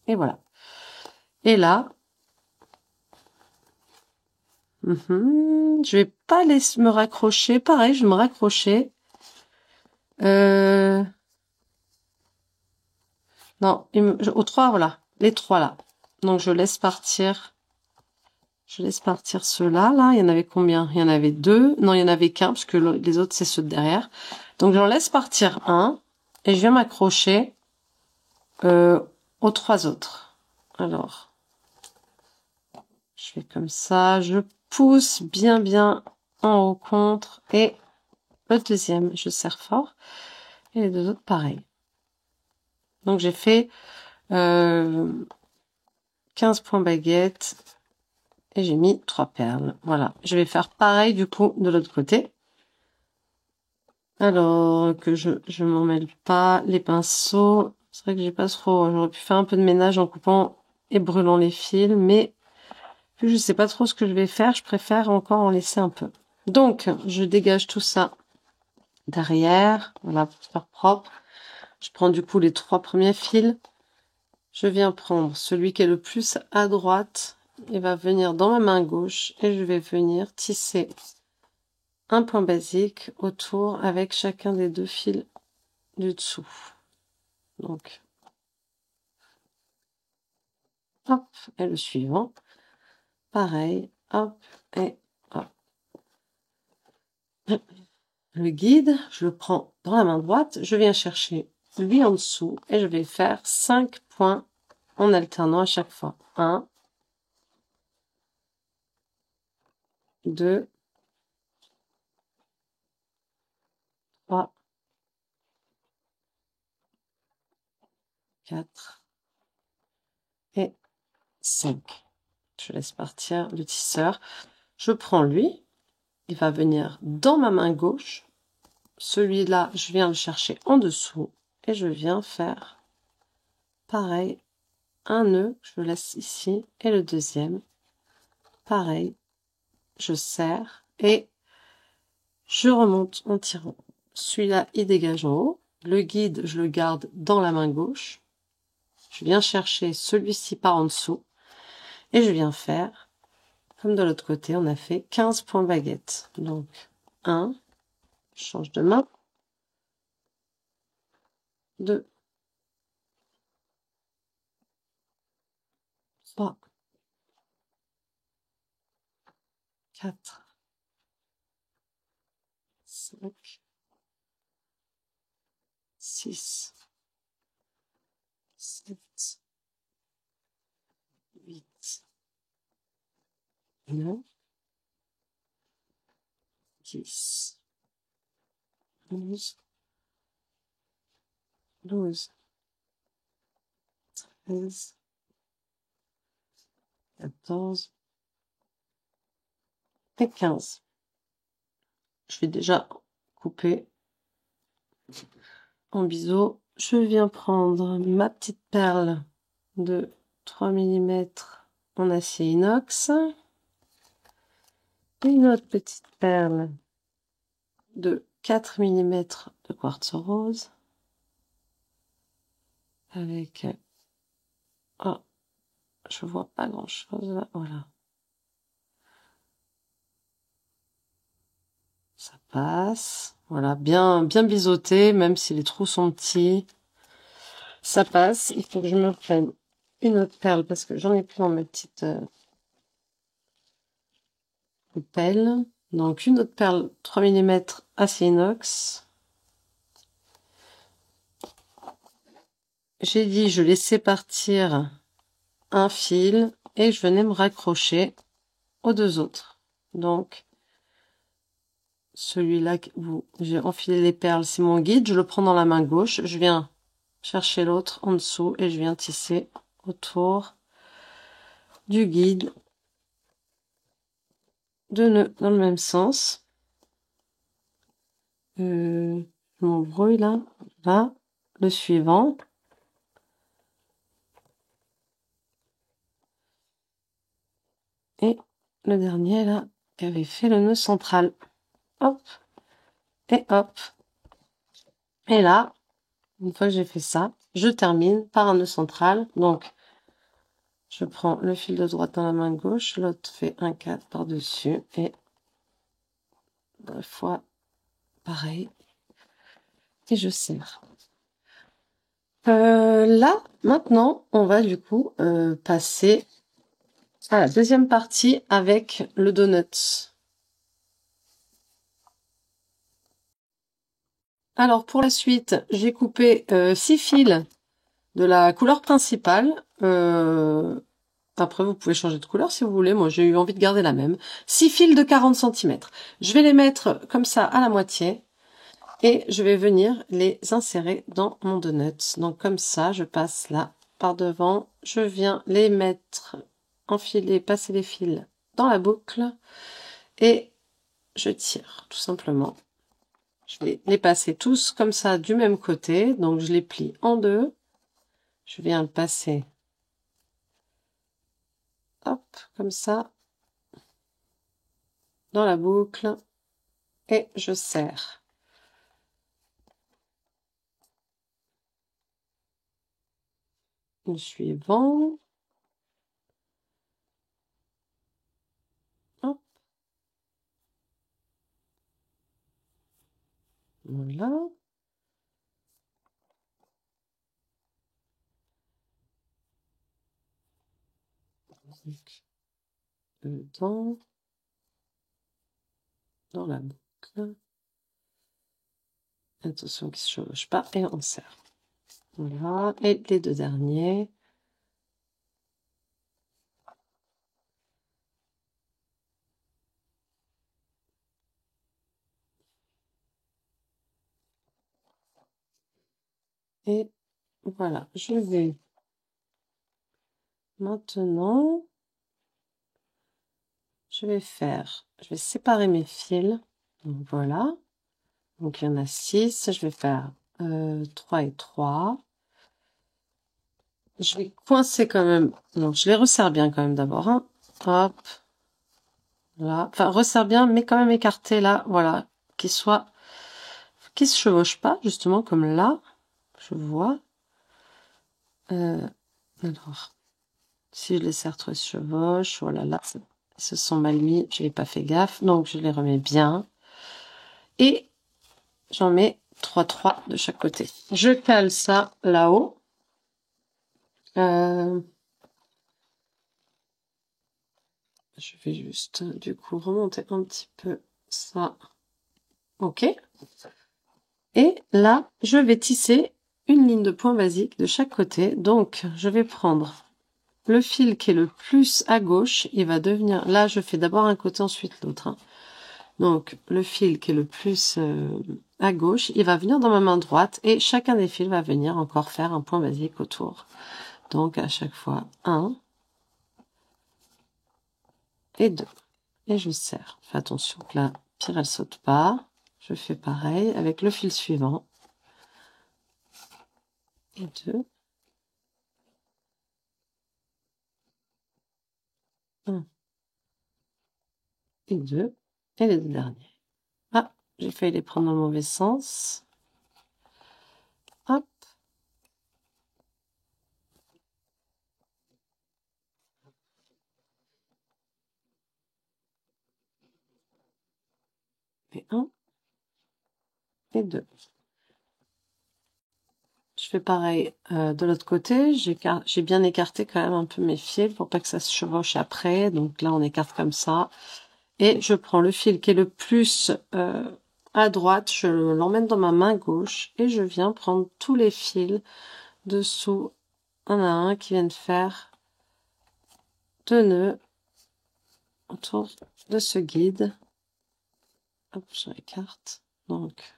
Et voilà. Et là, je vais pas laisser me raccrocher. Pareil, je vais me raccrocher. Non, aux trois, voilà. Les trois là. Donc, je laisse partir. Je laisse partir ceux-là. Là, il y en avait combien? Il y en avait deux. Non, il y en avait qu'un, parce que les autres, c'est ceux de derrière. Donc, j'en laisse partir un. Et je viens m'accrocher aux trois autres. Alors, je fais comme ça. Je pousse bien en haut contre. Et le deuxième, je serre fort. Et les deux autres, pareil. Donc, j'ai fait 15 points baguette. Et j'ai mis 3 perles. Voilà. Je vais faire pareil, du coup, de l'autre côté. Alors, que je m'en mêle pas les pinceaux. C'est vrai que j'ai pas trop... J'aurais pu faire un peu de ménage en coupant et brûlant les fils. Mais, vu que je sais pas trop ce que je vais faire, je préfère encore en laisser un peu. Donc, je dégage tout ça derrière. Voilà, pour faire propre. Je prends du coup les 3 premiers fils. Je viens prendre celui qui est le plus à droite. Il va venir dans ma main gauche. Et je vais venir tisser un point basique autour avec chacun des deux fils du dessous. Donc, hop, et le suivant. Pareil, hop, et hop. Le guide, je le prends dans la main droite. Je viens chercher lui en dessous et je vais faire 5 points en alternant à chaque fois. 1, 2, 3, 4 et 5. Je laisse partir le tisseur. Je prends lui. Il va venir dans ma main gauche. Celui-là, je viens le chercher en dessous. Et je viens faire pareil. Un nœud, je le laisse ici. Et le deuxième, pareil. Je serre et je remonte en tirant. Celui-là, il dégage en haut. Le guide, je le garde dans la main gauche. Je viens chercher celui-ci par en dessous. Et je viens faire, comme de l'autre côté, on a fait 15 points baguette. Donc, 1, je change de main. 2, 3, 4, 5, 6, 7, 8, 9, 10, 11, 12, 13, 14 et 15. Je vais déjà couper en biseau. Je viens prendre ma petite perle de 3 mm en acier inox. Une autre petite perle de 4 mm de quartz rose. Avec... Oh, je vois pas grand chose là. Voilà. Ça passe. Voilà, bien biseauté, même si les trous sont petits. Ça passe. Il faut que je me prenne une autre perle parce que j'en ai plus dans ma petite pelle. Donc une autre perle 3 mm acier inox. J'ai dit je laissais partir un fil et je venais me raccrocher aux deux autres. Donc, celui-là où j'ai enfilé les perles, c'est mon guide. Je le prends dans la main gauche. Je viens chercher l'autre en dessous et je viens tisser autour du guide. 2 nœuds dans le même sens. Je m'embrouille là. Là, le suivant. Et le dernier là, qui avait fait le nœud central. Hop. Et hop. Et là, une fois que j'ai fait ça, je termine par un nœud central. Donc, je prends le fil de droite dans la main gauche, l'autre fait un 4 par-dessus et 2 fois pareil. Et je serre. Là, maintenant, on va du coup passer à la deuxième partie avec le donut. Alors pour la suite, j'ai coupé 6 fils de la couleur principale. Après, vous pouvez changer de couleur si vous voulez. Moi, j'ai eu envie de garder la même. 6 fils de 40 cm. Je vais les mettre comme ça à la moitié. Et je vais venir les insérer dans mon donut. Donc comme ça, je passe là par devant. Je viens les mettre, enfiler, passer les fils dans la boucle. Et je tire, tout simplement. Je vais les passer tous comme ça du même côté. Donc je les plie en deux. Je viens le passer. Hop, comme ça. Dans la boucle. Et je serre. Le suivant. Hop. Voilà. Dedans. Dans la boucle. Attention qu'ils se chevauchent pas et on serre. Voilà. Et les deux derniers. Et voilà, je vais maintenant, je vais séparer mes fils. Donc voilà. Donc il y en a 6. Je vais faire 3 et 3. Je vais coincer quand même. Donc je les resserre bien quand même d'abord. Hein. Hop. Là. Enfin, resserre bien, mais quand même écarté là. Voilà. Qu'ils se chevauchent pas, justement, comme là. Je vois. Alors, si je les serre trop, ils se chevauchent. Voilà, là, ils se sont mal mis. Je n'ai pas fait gaffe. Donc, je les remets bien. Et j'en mets 3 de chaque côté. Je cale ça là-haut. Je vais juste, du coup, remonter un petit peu ça. Ok. Et là, je vais tisser une ligne de point basique de chaque côté. Donc, je vais prendre le fil qui est le plus à gauche. Il va devenir... Là, je fais d'abord un côté, ensuite l'autre. Hein. Donc, le fil qui est le plus à gauche, il va venir dans ma main droite. Et chacun des fils va venir encore faire un point basique autour. Donc, à chaque fois, 1 et 2. Et je serre. Fais attention que la pierre, elle saute pas. Je fais pareil avec le fil suivant. Et 2. 1 et 2. Et les deux derniers. Ah, j'ai failli les prendre dans le mauvais sens. Hop. Et 1 et 2. Je fais pareil de l'autre côté. J'ai bien écarté quand même un peu mes fils pour pas que ça se chevauche après. Donc là, on écarte comme ça. Et je prends le fil qui est le plus à droite. Je l'emmène dans ma main gauche. Et je viens prendre tous les fils dessous, un à un, qui viennent faire 2 nœuds autour de ce guide. Hop, je l'écarte. Donc,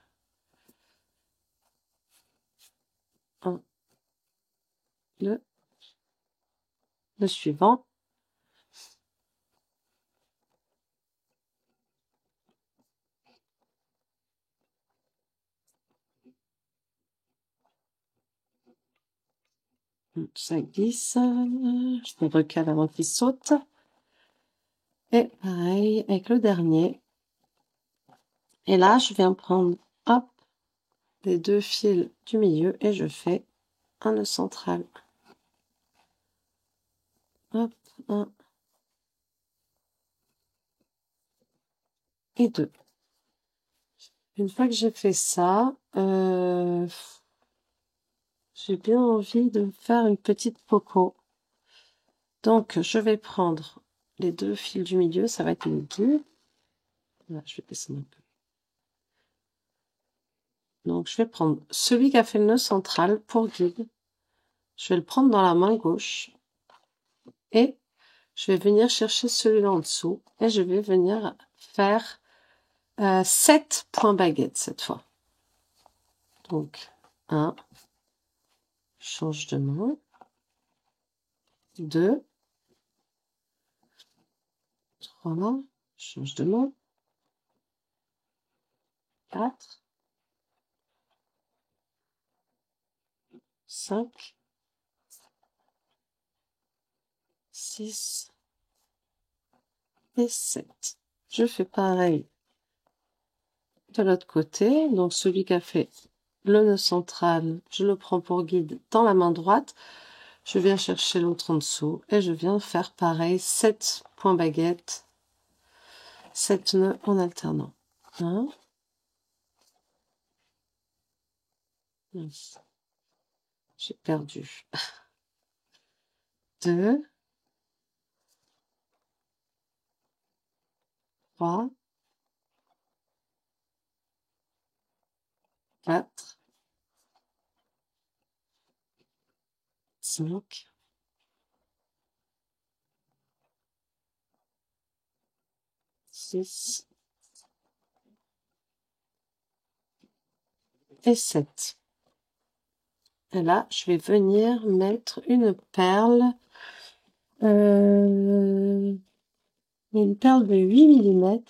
le suivant. Ça glisse. Je le recale avant qu'il saute. Et pareil avec le dernier. Et là, je viens prendre, hop, les deux fils du milieu et je fais un nœud central. Hop, un et deux. Une fois que j'ai fait ça, j'ai bien envie de faire une petite poco. Donc, je vais prendre les deux fils du milieu, ça va être les deux. Là, je vais descendre un peu. Donc, je vais prendre celui qui a fait le nœud central pour guide. Je vais le prendre dans la main gauche et je vais venir chercher celui-là en dessous et je vais venir faire 7 points baguettes cette fois. Donc, 1, change de main, 2, 3, change de main, 4, 5, 6 et 7. Je fais pareil de l'autre côté. Donc, celui qui a fait le nœud central, je le prends pour guide dans la main droite. Je viens chercher l'autre en dessous et je viens faire pareil, 7 points baguettes, 7 nœuds en alternant. 1, j'ai perdu. 2, 3, 4, 5, 6 et 7. Et là, je vais venir mettre une perle, une perle de 8 mm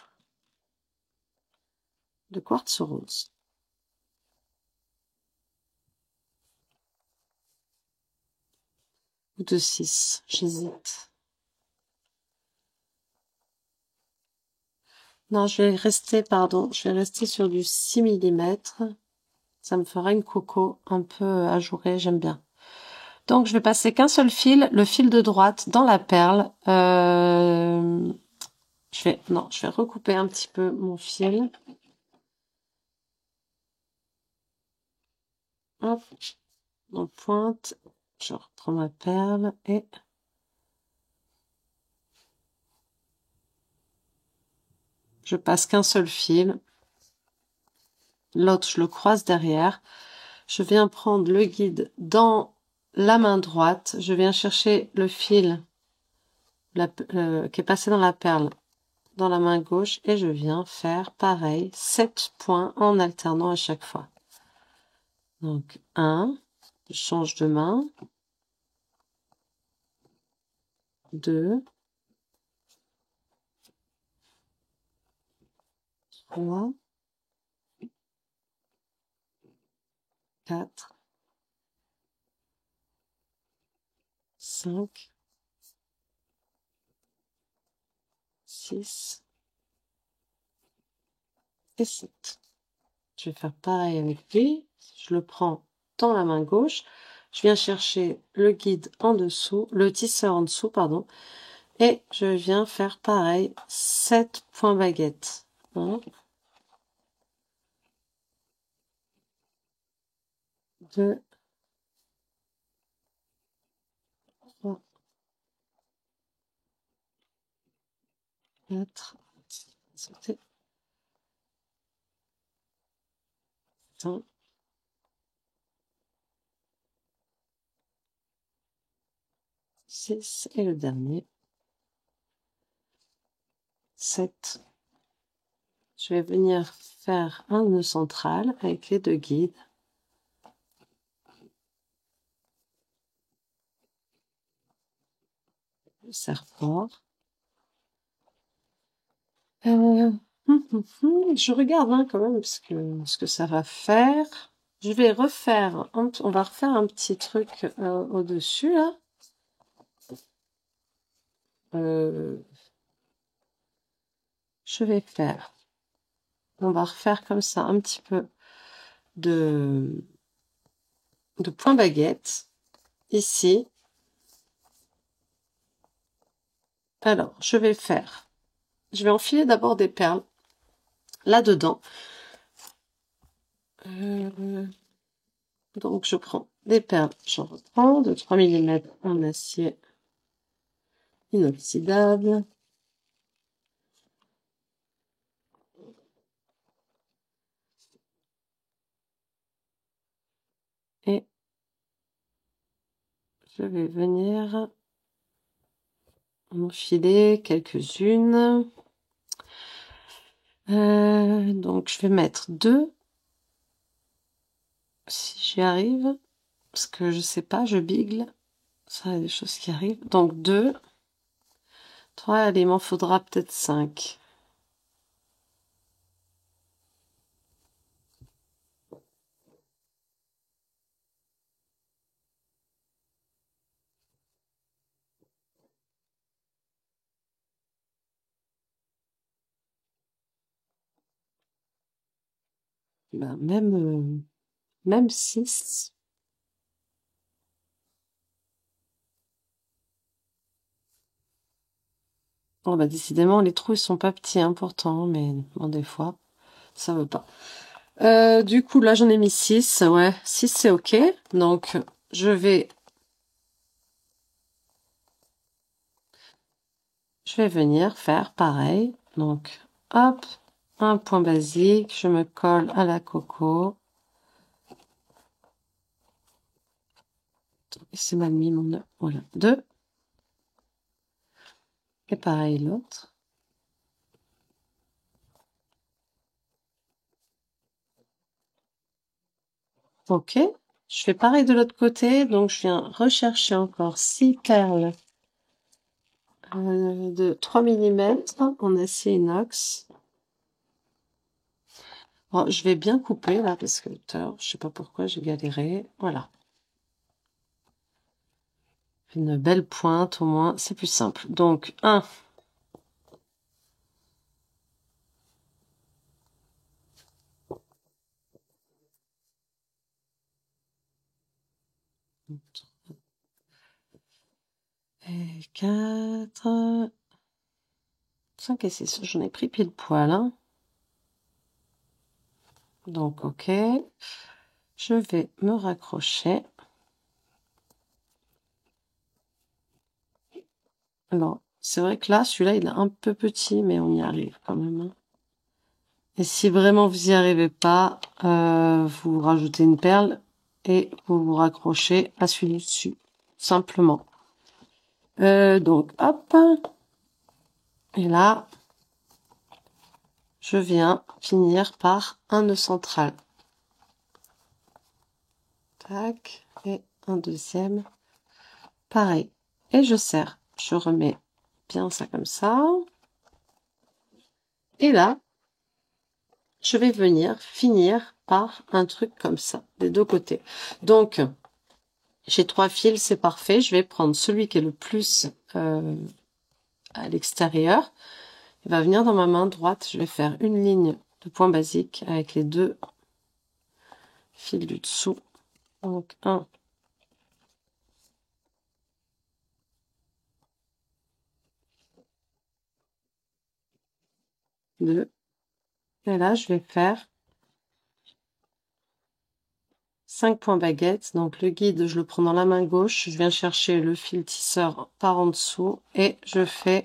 de quartz rose. Ou de 6, j'hésite. Non, je vais rester, pardon, je vais rester sur du 6 mm. Ça me fera une coco un peu ajourée, j'aime bien. Donc, je vais passer qu'un seul fil, le fil de droite, dans la perle. Je vais recouper un petit peu mon fil. Hop, on pointe. Je reprends ma perle et je passe qu'un seul fil. L'autre, je le croise derrière. Je viens prendre le guide dans la main droite. Je viens chercher le fil qui est passé dans la perle dans la main gauche et je viens faire pareil, 7 points en alternant à chaque fois. Donc 1, je change de main, 2, 3, 4, 5, 6 et 7. Je vais faire pareil avec lui. Je le prends dans la main gauche. Je viens chercher le guide en dessous, le tisseur en dessous, pardon. Et je viens faire pareil, 7 points baguettes. 1, 2, 3, 4, 5, 6 et le dernier. 7. Je vais venir faire un nœud central avec les 2 guides. Le serre fort. Je regarde hein, quand même ce que ça va faire. Je vais refaire, on va refaire un petit truc au-dessus là. Je vais faire, on va refaire comme ça un petit peu de point baguette ici. Alors, je vais enfiler d'abord des perles là-dedans. Donc, je prends des perles, j'en reprends de 3 mm en acier inoxydable. Et je vais venir enfiler quelques-unes. Donc, je vais mettre 2. Si j'y arrive. Parce que je sais pas, je bigle. Ça, il y a des choses qui arrivent. Donc, 2. 3, allez, il m'en faudra peut-être 5. Ben, même 6. Bon, bah, décidément, les trous, ils sont pas petits, hein, pourtant, mais bon, des fois, ça veut pas. Du coup, là, j'en ai mis 6. Ouais, 6, c'est OK. Donc, je vais venir faire pareil. Donc, hop, un point basique. Je me colle à la coco. C'est mal mis mon nœud. Voilà, 2. Et pareil, l'autre. OK. Je fais pareil de l'autre côté. Donc, je viens rechercher encore 6 perles de 3 mm en acier inox. Bon, je vais bien couper là parce que je sais pas pourquoi j'ai galéré. Voilà. Une belle pointe au moins, c'est plus simple. Donc, 1. Et 4. 5 et 6. J'en ai pris pile poil. Hein. Donc, OK. Je vais me raccrocher. Alors, c'est vrai que là, celui-là, il est un peu petit, mais on y arrive quand même. Hein. Et si vraiment vous y arrivez pas, vous rajoutez une perle et vous vous raccrochez à celui dessus. Simplement. Donc, hop. Et là, je viens finir par un nœud central. Tac. Et un deuxième. Pareil. Et je serre. Je remets bien ça comme ça. Et là, je vais venir finir par un truc comme ça, des 2 côtés. Donc, j'ai 3 fils, c'est parfait. Je vais prendre celui qui est le plus à l'extérieur. Il va venir dans ma main droite. Je vais faire une ligne de point basique avec les 2 fils du dessous. Donc, 1. 2. Et là, je vais faire 5 points baguettes. Donc, le guide, je le prends dans la main gauche. Je viens chercher le fil tisseur par en dessous et je fais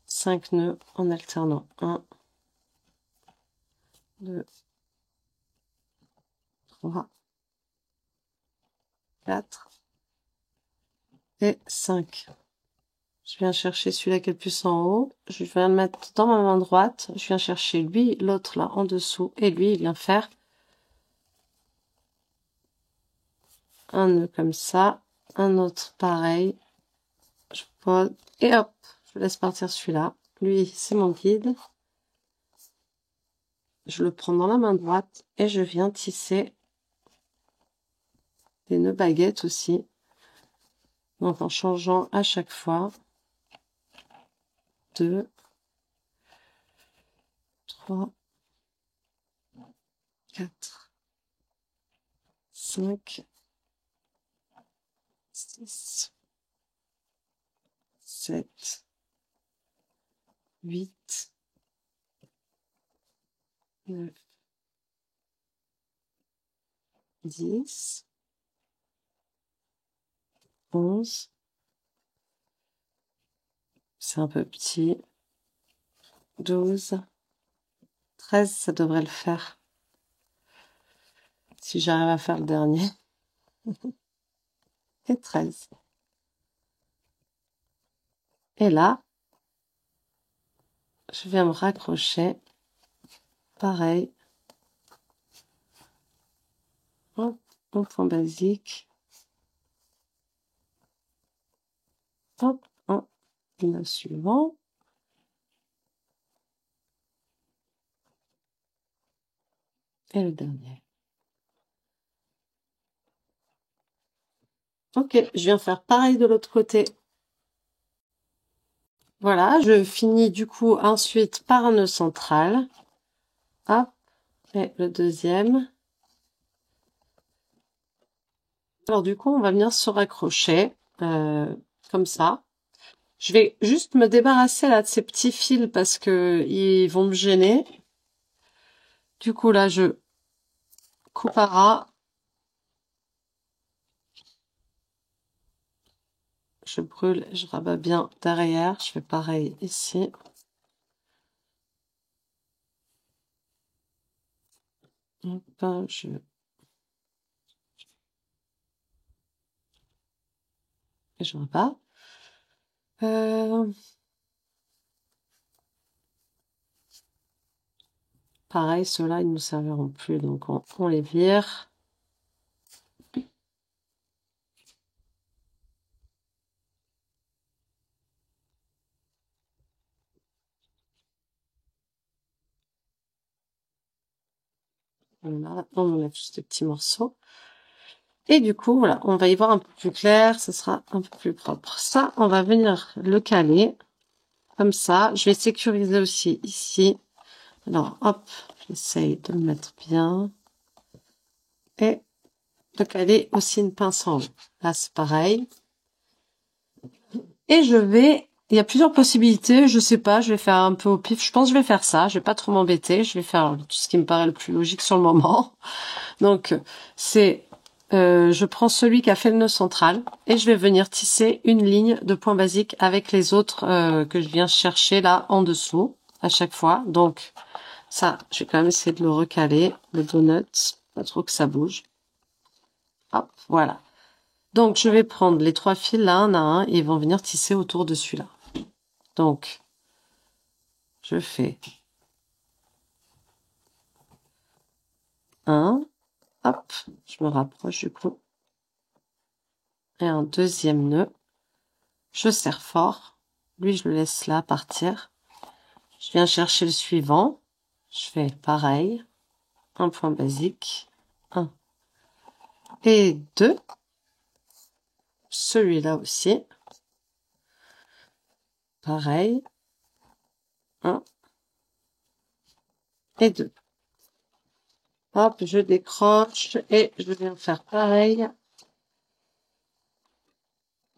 5 nœuds en alternant. 1, 2, 3, 4 et 5. Je viens chercher celui-là qui est le plus en haut. Je viens le mettre dans ma main droite. Je viens chercher lui, l'autre là en dessous. Et lui, il vient faire un nœud comme ça. Un autre pareil. Je pose et hop, je laisse partir celui-là. Lui, c'est mon guide. Je le prends dans la main droite et je viens tisser des nœuds baguettes aussi. Donc en changeant à chaque fois. 2, 3, 4, 5, 6, 7, 8, 9, 10, 11. C'est un peu petit. 12, 13, ça devrait le faire. Si j'arrive à faire le dernier. Et 13. Et là, je viens me raccrocher. Pareil. Hop, un point basique. Hop, un nœud suivant. Et le dernier. Ok, je viens faire pareil de l'autre côté. Voilà, je finis du coup ensuite par un nœud central. Hop, et le deuxième. Alors du coup, on va venir se raccrocher comme ça. Je vais juste me débarrasser là de ces petits fils parce que ils vont me gêner. Du coup là, je coupe à ras. Je brûle, je rabats bien derrière. Je fais pareil ici. Hop, je rabats. Pareil, ceux-là, ils ne nous serviront plus, donc on les vire. Voilà, on enlève juste ces petits morceaux. Et du coup, voilà, on va y voir un peu plus clair, ce sera un peu plus propre. Ça, on va venir le caler, comme ça. Je vais sécuriser aussi ici. Alors, hop, j'essaye de le mettre bien. Et de caler aussi une pince en haut. Là, c'est pareil. Et il y a plusieurs possibilités, je sais pas, je vais faire un peu au pif. Je pense que je vais faire ça, je vais pas trop m'embêter, je vais faire tout ce qui me paraît le plus logique sur le moment. Donc, je prends celui qui a fait le nœud central et je vais venir tisser une ligne de point basique avec les autres que je viens chercher là en dessous à chaque fois. Donc, ça, je vais quand même essayer de le recaler, le donut, pas trop que ça bouge. Hop, voilà. Donc, je vais prendre les 3 fils là, un à un, et ils vont venir tisser autour de celui-là. Donc, je fais un, hop, je me rapproche du coup, et un deuxième nœud. Je serre fort. Lui, je le laisse là partir. Je viens chercher le suivant. Je fais pareil. Un point basique. 1 et 2. Celui-là aussi. Pareil. 1 et 2. Hop, je décroche et je viens faire pareil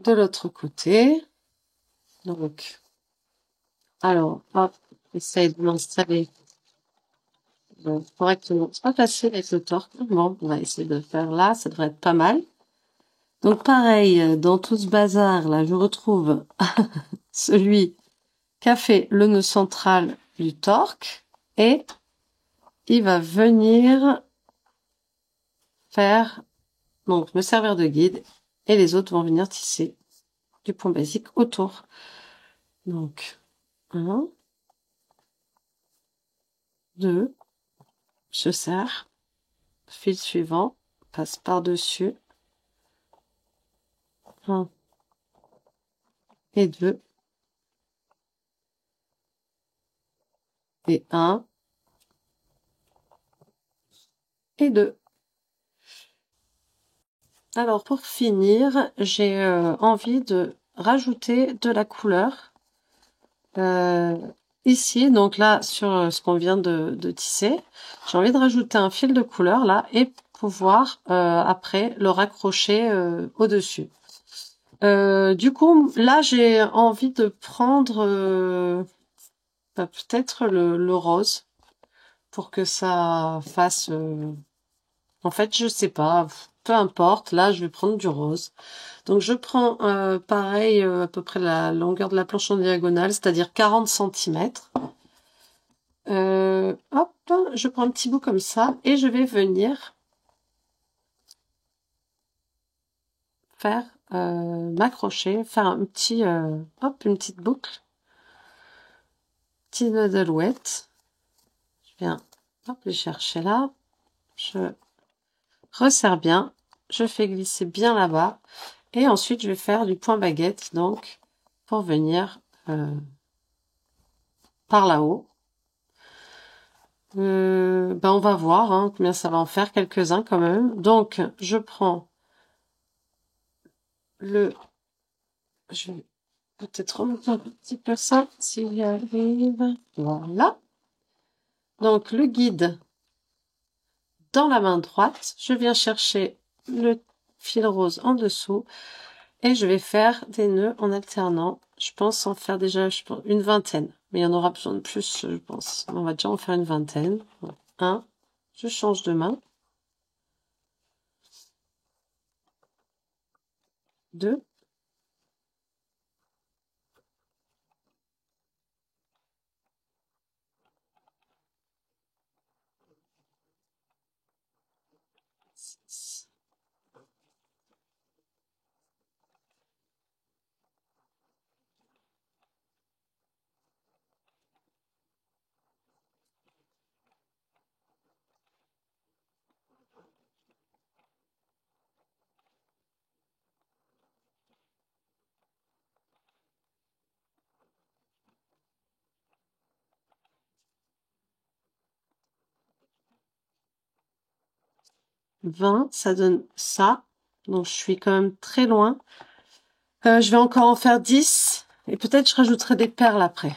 de l'autre côté. Donc, alors, hop, essaye de l'installer correctement. C'est pas facile avec le torque. Bon, on va essayer de le faire là. Ça devrait être pas mal. Donc, pareil, dans tout ce bazar, là, je retrouve celui qui a fait le nœud central du torque et il va venir faire, donc, me servir de guide et les autres vont venir tisser du point basique autour. Donc, 1, 2, je serre, fil suivant, passe par-dessus, 1 et 2, et 1 et 2. Alors pour finir, j'ai envie de rajouter de la couleur ici, donc là sur ce qu'on vient de tisser. J'ai envie de rajouter un fil de couleur là et pouvoir après le raccrocher au-dessus. Du coup, là j'ai envie de prendre peut-être le rose pour que ça fasse... En fait, je sais pas, peu importe. Là, je vais prendre du rose. Donc, je prends pareil, à peu près la longueur de la planche en diagonale, c'est-à-dire 40 centimètres. Hop, je prends un petit bout comme ça et je vais venir faire m'accrocher, faire un petit, hop, une petite boucle, petit nœud d'alouette. Je viens, hop, les chercher là. Je resserre bien, je fais glisser bien là-bas et ensuite je vais faire du point baguette donc pour venir par là-haut. Ben on va voir hein, combien ça va en faire, quelques-uns quand même. Donc je prends je vais peut-être remonter un petit peu ça s'il y arrive. Voilà. Donc le guide dans la main droite, je viens chercher le fil rose en dessous et je vais faire des nœuds en alternant. Je pense en faire déjà une vingtaine, mais il y en aura besoin de plus, je pense. On va déjà en faire une vingtaine. 1, je change de main. 2, 6, 20, ça donne ça. Donc je suis quand même très loin. Je vais encore en faire 10 et peut-être je rajouterai des perles après.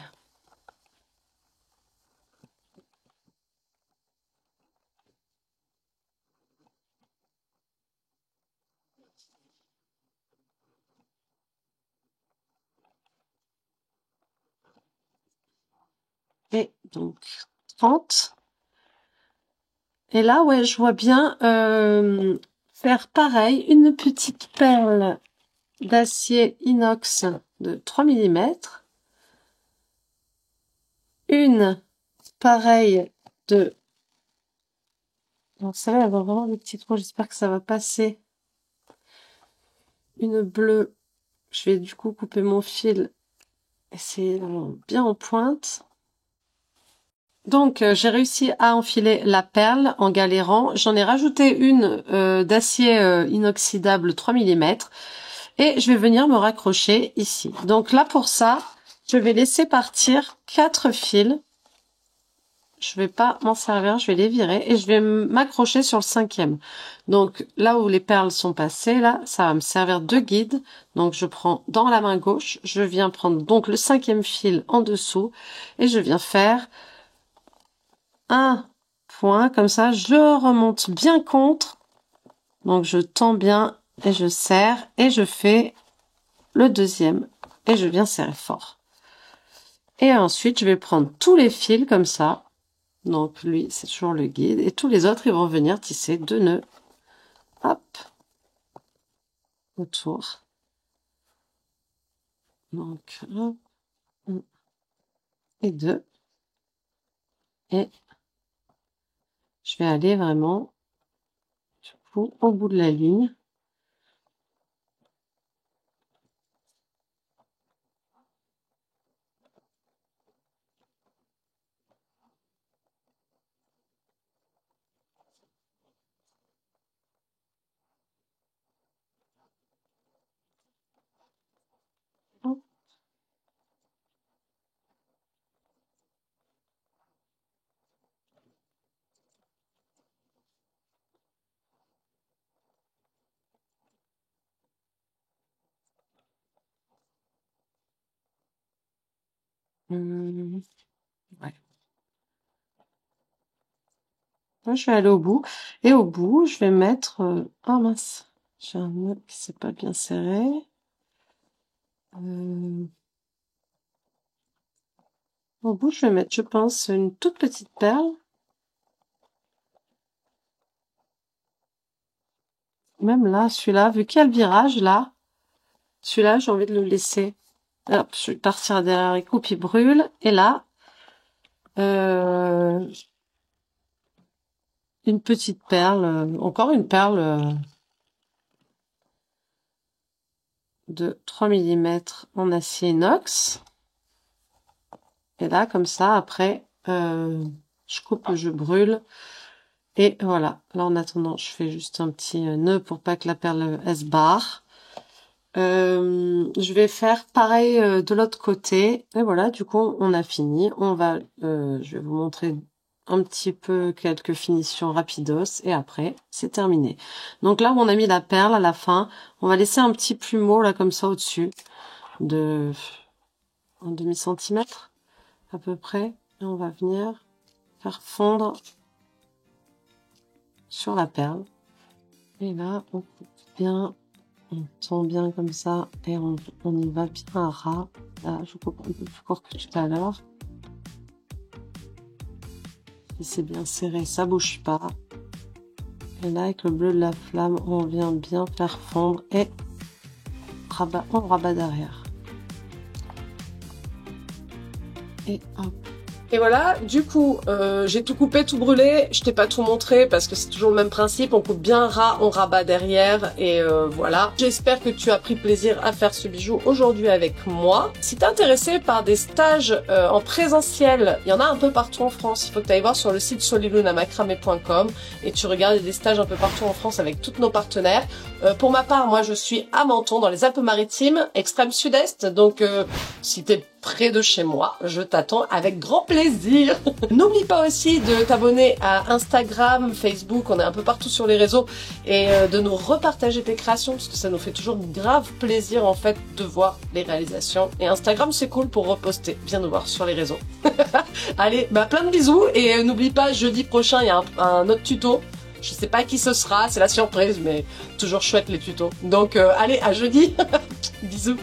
Et donc 30. Et là, ouais, je vois bien faire pareil, une petite perle d'acier inox de 3 millimètres, une pareille de... Donc ça va avoir vraiment des petits trous, j'espère que ça va passer. Une bleue, je vais du coup couper mon fil et c'est bien en pointe. Donc j'ai réussi à enfiler la perle en galérant. J'en ai rajouté une d'acier inoxydable 3 millimètres et je vais venir me raccrocher ici. Donc là pour ça, je vais laisser partir 4 fils. Je vais pas m'en servir, je vais les virer et je vais m'accrocher sur le 5e. Donc là où les perles sont passées, là, ça va me servir de guide. Donc je prends dans la main gauche, je viens prendre donc le 5e fil en dessous et je viens faire un point comme ça, je remonte bien contre, donc je tends bien et je serre et je fais le 2e et je viens serrer fort. Et ensuite je vais prendre tous les fils comme ça, donc lui c'est toujours le guide et tous les autres ils vont venir tisser 2 nœuds, hop, autour. Donc 1 et 2 et je vais aller vraiment du coup au bout de la ligne. Ouais. Là, je vais aller au bout. Et au bout, je vais mettre... Ah mince, j'ai un nœud qui s'est pas bien serré. Au bout, je vais mettre, je pense, une toute petite perle. Même là, celui-là, vu qu'il y a le virage, là, celui-là, j'ai envie de le laisser. Hop, je vais partir derrière les coupes, il brûle. Et là, une petite perle, encore une perle de 3 mm en acier inox. Et là, comme ça, après, je coupe, je brûle. Et voilà. Là, en attendant, je fais juste un petit nœud pour pas que la perle elle se barre. Je vais faire pareil de l'autre côté. Et voilà, du coup, on a fini. On va, je vais vous montrer un petit peu quelques finitions rapidos. Et après, c'est terminé. Donc là, on a mis la perle à la fin. On va laisser un petit plumeau, là, comme ça, au-dessus. De un demi-centimètre, à peu près. Et on va venir faire fondre sur la perle. Et là, on coupe bien. On tend bien comme ça et on y va bien à ras. Là, je coupe un peu plus court que tout à l'heure. Si c'est bien serré, ça bouge pas. Et là, avec le bleu de la flamme, on vient bien faire fondre et on rabat derrière. Et hop. Et voilà, du coup, j'ai tout coupé, tout brûlé. Je t'ai pas tout montré parce que c'est toujours le même principe. On coupe bien ras, on rabat derrière et voilà. J'espère que tu as pris plaisir à faire ce bijou aujourd'hui avec moi. Si t'es intéressé par des stages en présentiel, il y en a un peu partout en France. Il faut que tu ailles voir sur le site solilunamacramé.com et tu regardes des stages un peu partout en France avec tous nos partenaires. Pour ma part, moi, je suis à Menton, dans les Alpes-Maritimes, extrême sud-est. Donc, si t'es près de chez moi, je t'attends avec grand plaisir. N'oublie pas aussi de t'abonner à Instagram, Facebook, on est un peu partout sur les réseaux, et de nous repartager tes créations, parce que ça nous fait toujours grave plaisir en fait de voir les réalisations. Et Instagram, c'est cool pour reposter. Viens nous voir sur les réseaux. Allez, bah plein de bisous, et n'oublie pas, jeudi prochain, il y a un autre tuto. Je sais pas qui ce sera, c'est la surprise, mais toujours chouette les tutos. Donc allez, à jeudi. Bisous.